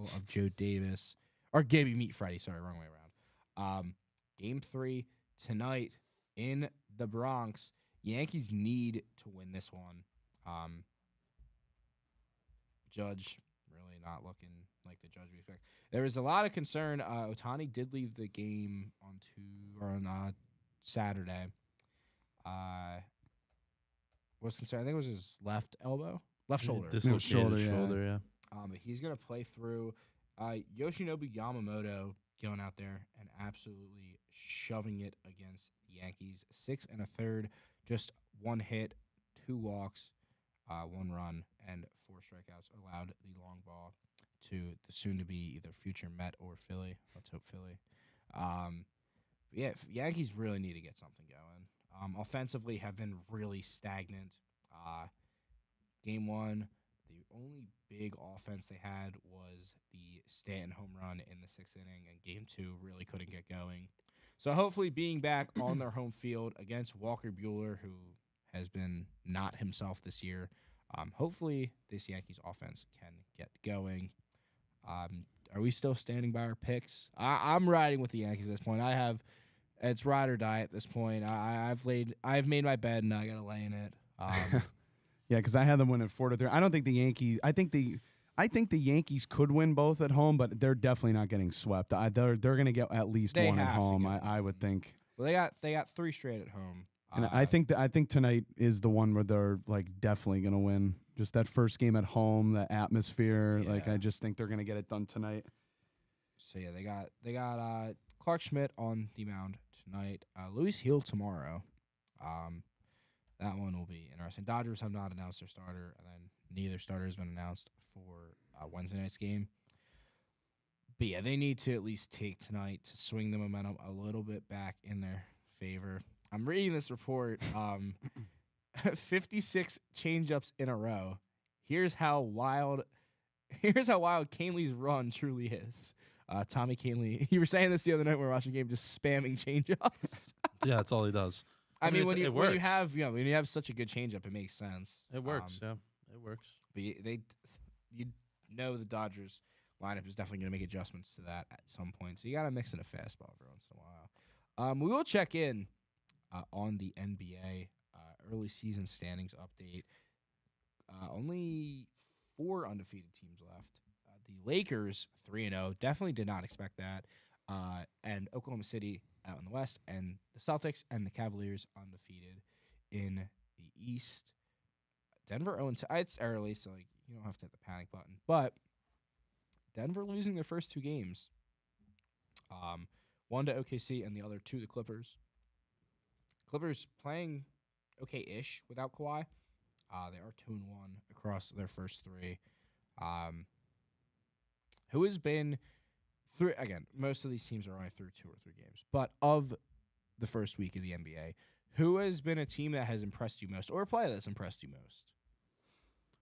all of Joe Davis. Or Gibby Meet Freddy, sorry, wrong way around. Game 3 tonight in the Bronx. Yankees need to win this one. Judge really not looking like the Judge we expect. There was a lot of concern. Ohtani did leave the game on Saturday. Was concerned. I think it was his left shoulder. Dislocated shoulder, shoulder, yeah. yeah. He's gonna play through. Yoshinobu Yamamoto going out there and absolutely shoving it against the Yankees. 6 1/3, just 1 hit, 2 walks, 1 run, and 4 strikeouts. Allowed the long ball to the soon-to-be either future Met or Philly. Let's hope Philly. Yankees really need to get something going. Offensively, have been really stagnant. Game 1, the only big offense they had was the Stanton home run in the 6th inning, and Game 2 really couldn't get going. So hopefully being back on their home field against Walker Buehler, who has been not himself this year, hopefully this Yankees offense can get going. Are we still standing by our picks? I'm riding with the Yankees at this point. It's ride or die at this point. I've made my bed and I gotta lay in it. Yeah, because I had them win at 4-3. I don't think the Yankees. I think the Yankees could win both at home, but they're definitely not getting swept. They're going to get at least They one at have to home. get I would think. Well, they got 3 straight at home. And I think tonight is the one where they're like definitely going to win. Just that first game at home, the atmosphere. Like Yeah. I just think they're going to get it done tonight. So yeah, they got Clark Schmidt on the mound tonight. Luis Hill tomorrow. That one will be interesting. Dodgers have not announced their starter, and then neither starter has been announced for Wednesday night's game. But yeah, they need to at least take tonight to swing the momentum a little bit back in their favor. I'm reading this report. 56 changeups in a row. Here's how wild Canley's run truly is. Tommy Canley, you were saying this the other night when we were watching the game, just spamming changeups. Yeah, that's all he does. I mean, when it you have such a good changeup, it makes sense. It works, yeah. It works. But you know the Dodgers lineup is definitely going to make adjustments to that at some point. So you got to mix in a fastball every once in a while. We will check in on the NBA early season standings update. Only 4 undefeated teams left. The Lakers 3-0. Definitely did not expect that. And Oklahoma City out in the West, and the Celtics and the Cavaliers undefeated in the East. Denver 0-2. It's early, so you don't have to hit the panic button. But Denver losing their first 2 games. One to OKC and the other to the Clippers. Clippers playing okay-ish without Kawhi. They are 2-1 across their first 3. Who has been through, again, most of these teams are only through 2 or 3 games. But of the first week of the NBA, who has been a team that has impressed you most, or a player that's impressed you most?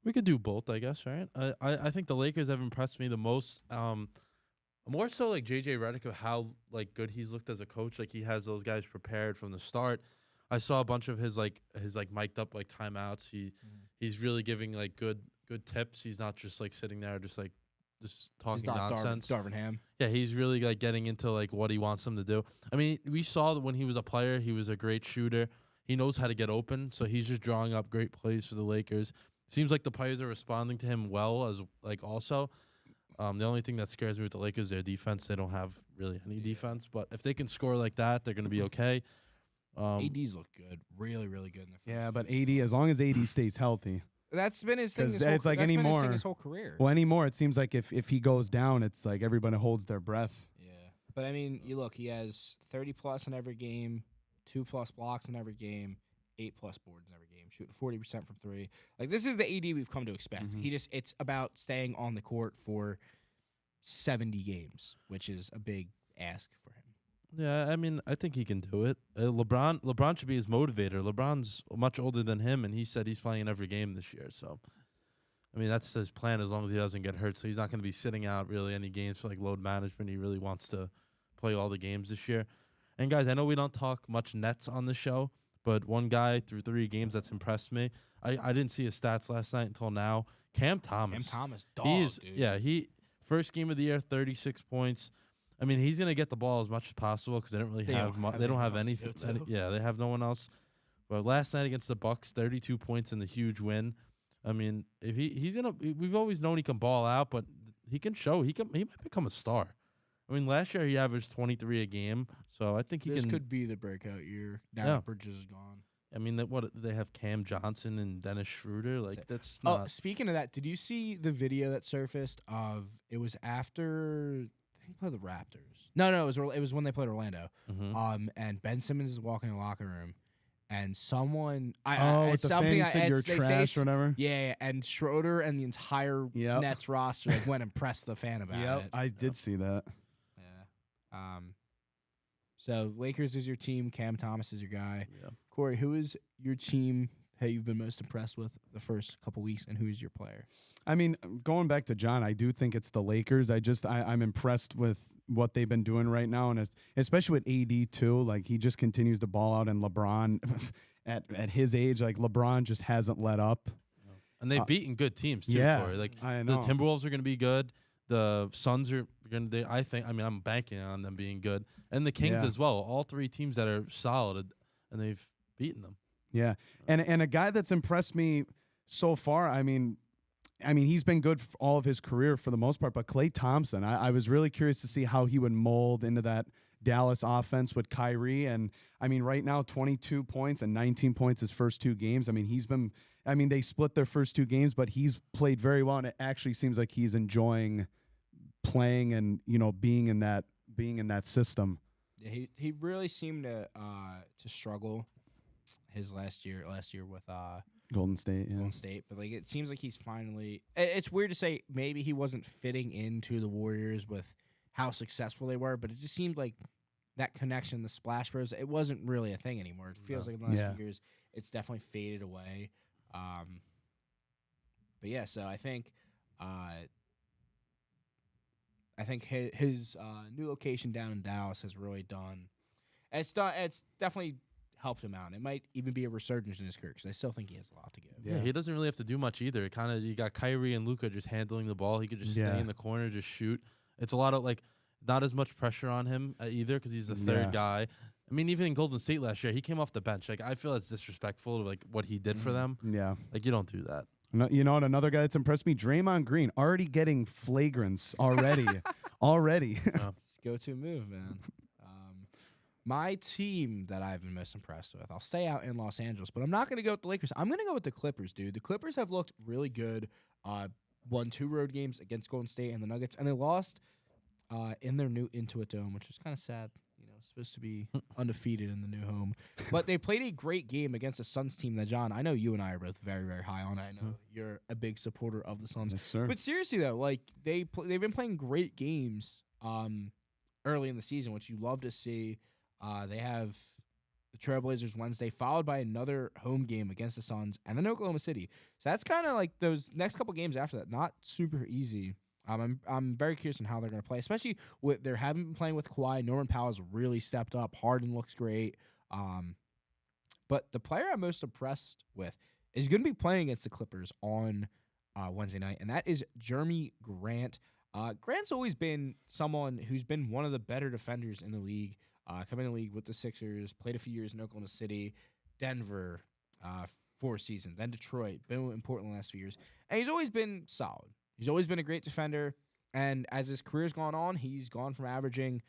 We could do both, I guess, right? I think the Lakers have impressed me the most. More so like JJ Redick, of how good he's looked as a coach. Like he has those guys prepared from the start. I saw a bunch of his mic'd up timeouts. He's really giving good tips. He's not just sitting there just talking nonsense. Darvin Ham. Yeah, he's really getting into what he wants them to do. I mean, we saw that when he was a player, he was a great shooter. He knows how to get open, so he's just drawing up great plays for the Lakers. Seems like the players are responding to him well as also. The only thing that scares me with the Lakers is their defense. They don't have really any defense, but if they can score like that, they're going to be okay. AD's look good, really, really good in the first. Yeah, but AD, as long as AD stays healthy. That's been his thing. 'Cause His it's whole, like that's been his anymore- thing his whole career. Well, anymore, it seems like if he goes down, it's like everybody holds their breath. Yeah, but I mean, you look. He has 30+ in every game, 2+ blocks in every game, 8+ boards in every game, shooting 40% from 3. This is the AD we've come to expect. Mhm. It's about staying on the court for 70 games, which is a big ask for him. Yeah, I mean, I think he can do it. LeBron should be his motivator. LeBron's much older than him, and he said he's playing every game this year. So, I mean, that's his plan as long as he doesn't get hurt. So he's not going to be sitting out really any games for load management. He really wants to play all the games this year. And guys, I know we don't talk much Nets on the show, but one guy through 3 games that's impressed me. I didn't see his stats last night until now. Cam Thomas. Cam Thomas, dog, He is, dude. yeah, First game of the year, 36 points. I mean, he's gonna get the ball as much as possible because they don't really have. They don't have anything. Yeah, they have no one else. But last night against the Bucks, 32 points in the huge win. I mean, if he's gonna, we've always known he can ball out, but he can show he might become a star. I mean, last year he averaged 23 a game, so I think This could be the breakout year. Now that Bridges is gone. I mean, they have Cam Johnson and Dennis Schroeder. Like that's Oh, not. speaking of that, did you see the video that surfaced of it was after they played the Raptors? No, it was when they played Orlando. And Ben Simmons is walking in the locker room, and someone with the fan said you're trash or whatever. Yeah, and Schroeder and the entire Nets roster went and pressed the fan about it. I did see that. Yeah. So Lakers is your team. Cam Thomas is your guy. Yeah. Corey, who is your team that you've been most impressed with the first couple weeks, and who is your player? I mean, going back to John, I do think it's the Lakers. I'm impressed with what they've been doing right now, and especially with AD too. Like he just continues to ball out, and LeBron at his age, like LeBron just hasn't let up. And they've beaten good teams too. Yeah, Corey. Like I know. the Timberwolves are going to be good. The Suns are going to. I think. I mean, I'm banking on them being good, and the Kings as well. All three teams that are solid, and they've beaten them. Yeah, and a guy that's impressed me so far. I mean, he's been good for all of his career for the most part. But Klay Thompson, I was really curious to see how he would mold into that Dallas offense with Kyrie. And I mean, right now, 22 points and 19 points his first two games. I mean, they split their first two games, but he's played very well, and it actually seems like he's enjoying playing and being in that system. Yeah, he really seemed to struggle his last year with Golden State. Yeah. Golden State, but like it seems like he's finally. It's weird to say maybe he wasn't fitting into the Warriors with how successful they were, but it just seemed like that connection, the Splash Bros, it wasn't really a thing anymore. It feels like in the last few years, it's definitely faded away. But yeah, so I think his new location down in Dallas has really done. It's definitely helped him out. It might even be a resurgence in his career because I still think he has a lot to give. Yeah, he doesn't really have to do much either. You got Kyrie and Luka just handling the ball. He could just stay in the corner, just shoot. It's a lot of not as much pressure on him either because he's the third guy. I mean, even in Golden State last year, he came off the bench. Like I feel it's disrespectful to what he did for them. Yeah, you don't do that. No, you know what? Another guy that's impressed me, Draymond Green, already getting flagrants already. It's go-to move, man. My team that I've been most impressed with, I'll stay out in Los Angeles, but I'm not going to go with the Lakers. I'm going to go with the Clippers, dude. The Clippers have looked really good. Won 2 road games against Golden State and the Nuggets, and they lost in their new Intuit Dome, which was kind of sad. Supposed to be undefeated in the new home. But they played a great game against a Suns team that, John, I know you and I are both very, very high on. I know you're a big supporter of the Suns. Yes, sir. But seriously, though, they've been playing great games early in the season, which you love to see. They have the Trailblazers Wednesday, followed by another home game against the Suns, and then Oklahoma City. So that's kind of like those next couple games after that. Not super easy. I'm very curious on how they're going to play, especially with they haven't been playing with Kawhi. Norman Powell's really stepped up. Harden looks great. But the player I'm most impressed with is going to be playing against the Clippers on Wednesday night, and that is Jeremy Grant. Grant's always been someone who's been one of the better defenders in the league. Coming in the league with the Sixers, played a few years in Oklahoma City, Denver, 4 seasons, then Detroit, been in Portland the last few years, and he's always been solid. He's always been a great defender, and as his career's gone on, he's gone from averaging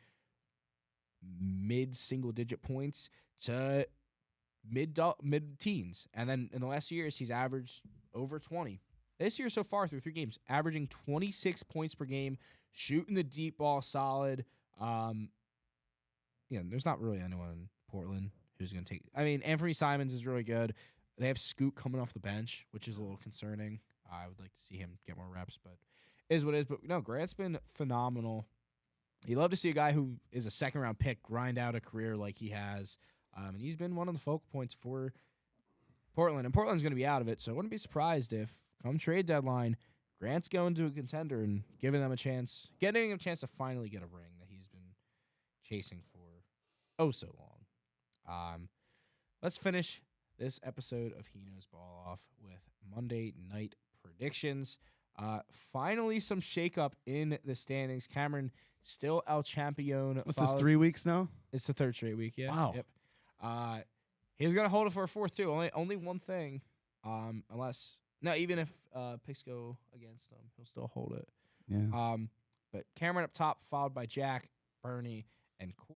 mid-single-digit points to mid-teens, and then in the last few years, he's averaged over 20. This year so far through 3 games, averaging 26 points per game, shooting the deep ball solid. There's not really anyone in Portland who's going to take. I mean, Anthony Simons is really good. They have Scoot coming off the bench, which is a little concerning. I would like to see him get more reps, but it is what it is. But no, Grant's been phenomenal. You love to see a guy who is a second-round pick grind out a career like he has. And he's been one of the focal points for Portland. And Portland's going to be out of it, so I wouldn't be surprised if, come trade deadline, Grant's going to a contender and getting them a chance to finally get a ring that he's been chasing for so long. Let's finish this episode of He Knows Ball off with Monday Night Predictions. Finally, some shakeup in the standings. Cameron still El Champion. What's this, 3 weeks now? It's the third straight week. Yeah. Wow. Yep. He's gonna hold it for a fourth too. Only one thing. Unless even if picks go against him, he'll still hold it. Yeah. But Cameron up top, followed by Jack, Bernie, and Corey.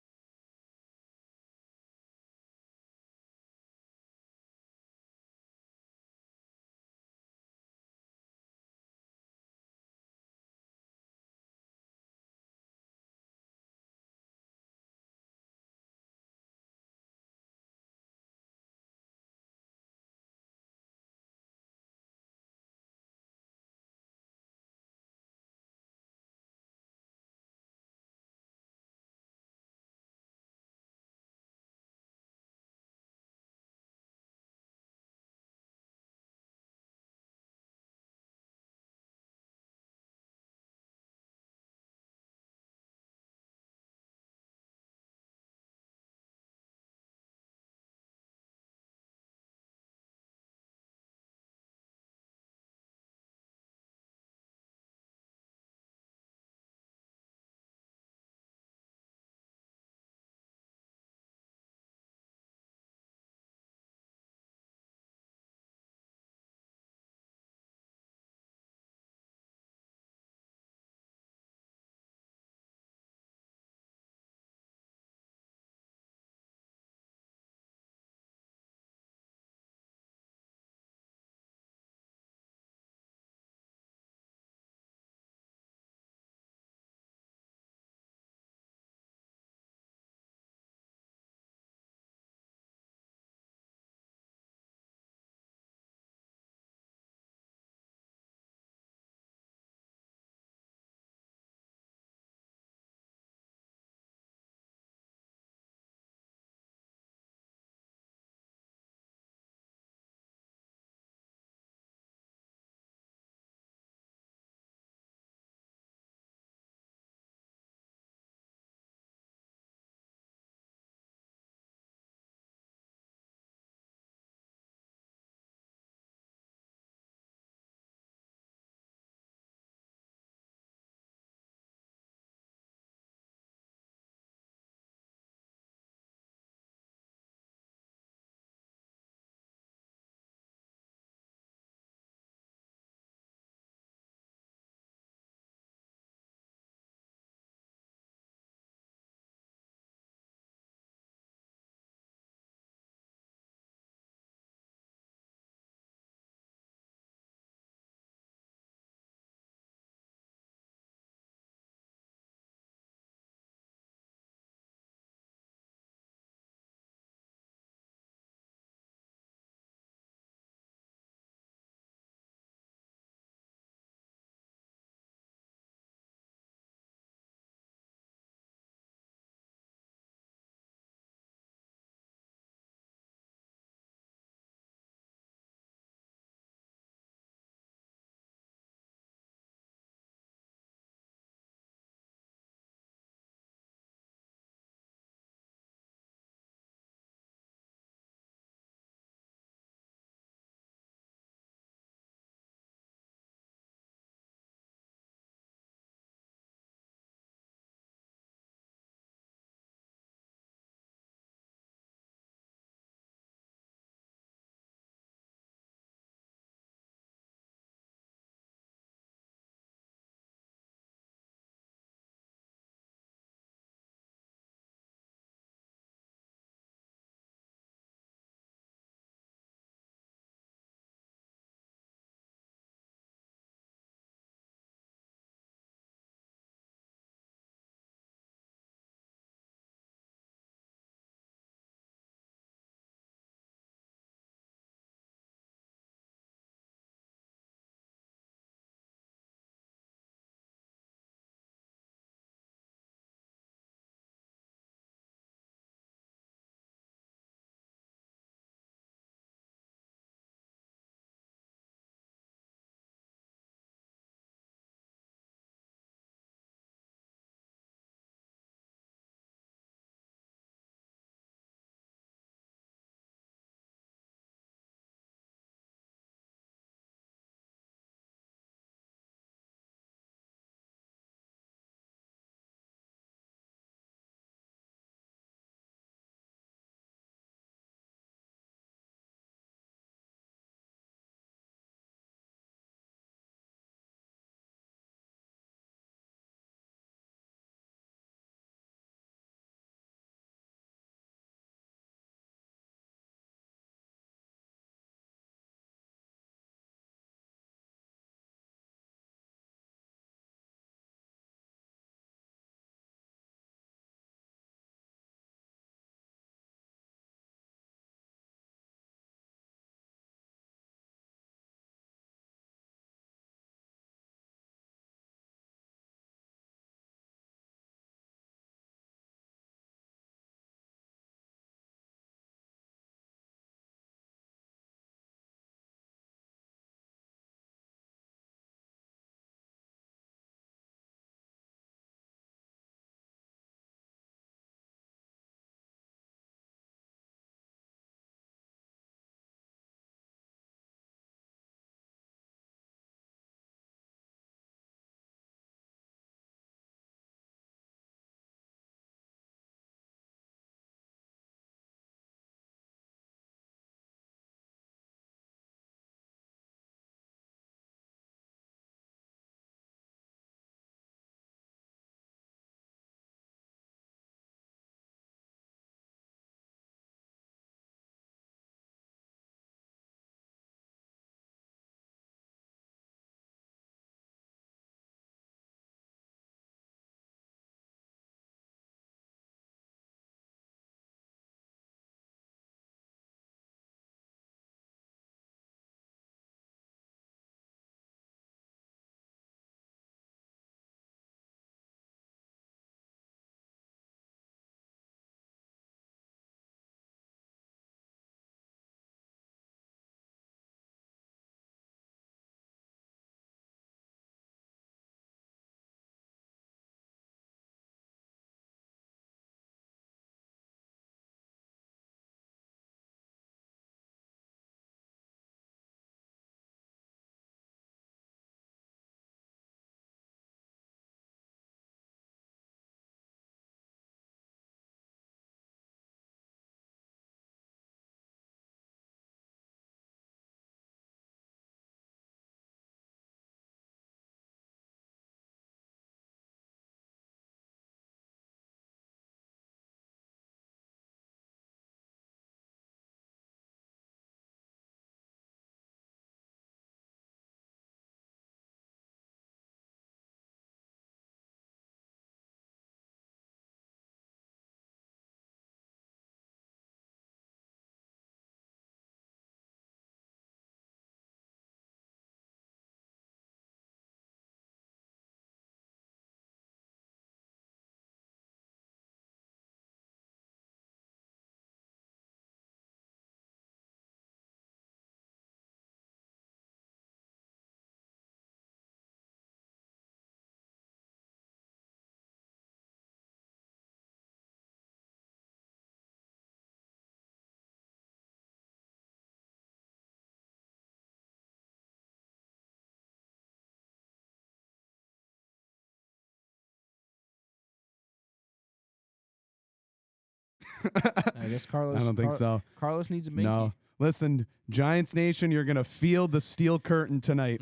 I guess Carlos. I don't think so. Carlos needs a Mickey. No. Listen, Giants Nation, you're going to feel the steel curtain tonight.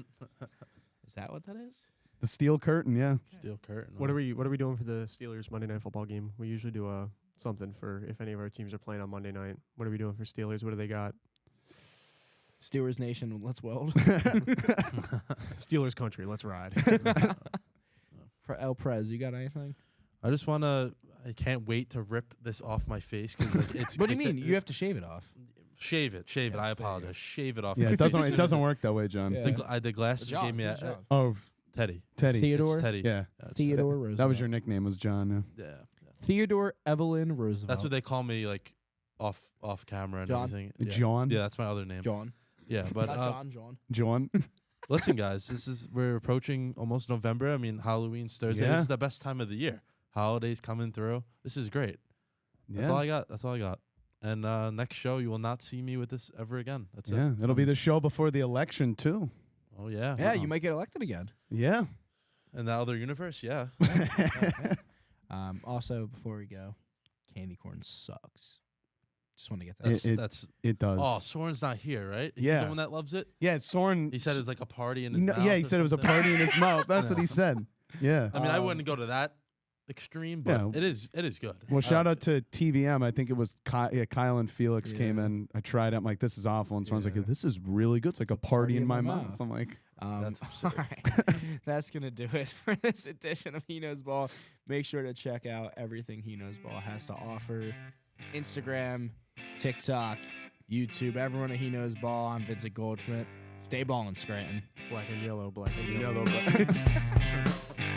Is that what that is? The steel curtain, yeah. Steel curtain. What are we doing for the Steelers Monday Night Football game? We usually do something for if any of our teams are playing on Monday night. What are we doing for Steelers? What do they got? Steelers Nation, let's weld. Steelers country, let's ride. For El Prez, you got anything? I just want to. I can't wait to rip this off my face because like, it's. What do you mean? You have to shave it off. Shave it. Yes, I there you go. apologize. Shave it off. Yeah, my it doesn't face. it doesn't work that way, John. Yeah. The glasses John, gave me who's a John? Oh, Teddy. Teddy. Theodore. It's Teddy. Yeah. That's Theodore Roosevelt. That was your nickname was John. Yeah. Theodore Evelyn Roosevelt. That's what they call me, like off camera and John? everything. Yeah. Yeah. John. Yeah, that's my other name. John. Yeah, but Not John. John. listen, guys, we're approaching almost November. I mean, Halloween's Thursday. Yeah. This is the best time of the year. Holidays coming through. This is great. That's all I got. That's all I got. And next show, you will not see me with this ever again. That's it. Yeah, it'll be the show before the election too. Oh yeah. Yeah, you might get elected again. Yeah. In the other universe, yeah. Also, before we go, candy corn sucks. Just want to get that. That's It does. Oh, Soren's not here, right? He's Yeah. the one that loves it. Yeah, Soren. He said it was like a party in his No, mouth. yeah, he or said it was a something. party in his mouth. That's what he said. Yeah. I mean, I wouldn't go to that extreme, but Yeah. it is good. Well, shout out to TVM. I think it was Kyle and Felix came Yeah. in. I tried it. I'm like, this is awful. And Soren's Yeah. like, this is really good. It's like a party in my mouth. I'm like, That's all absurd. right. That's going to do it for this edition of He Knows Ball. Make sure to check out everything He Knows Ball has to offer. Instagram, TikTok, YouTube, everyone at He Knows Ball. I'm Vincent Goldschmidt. Stay ballin', Scranton. Black and yellow, black and you know, yellow. though, but-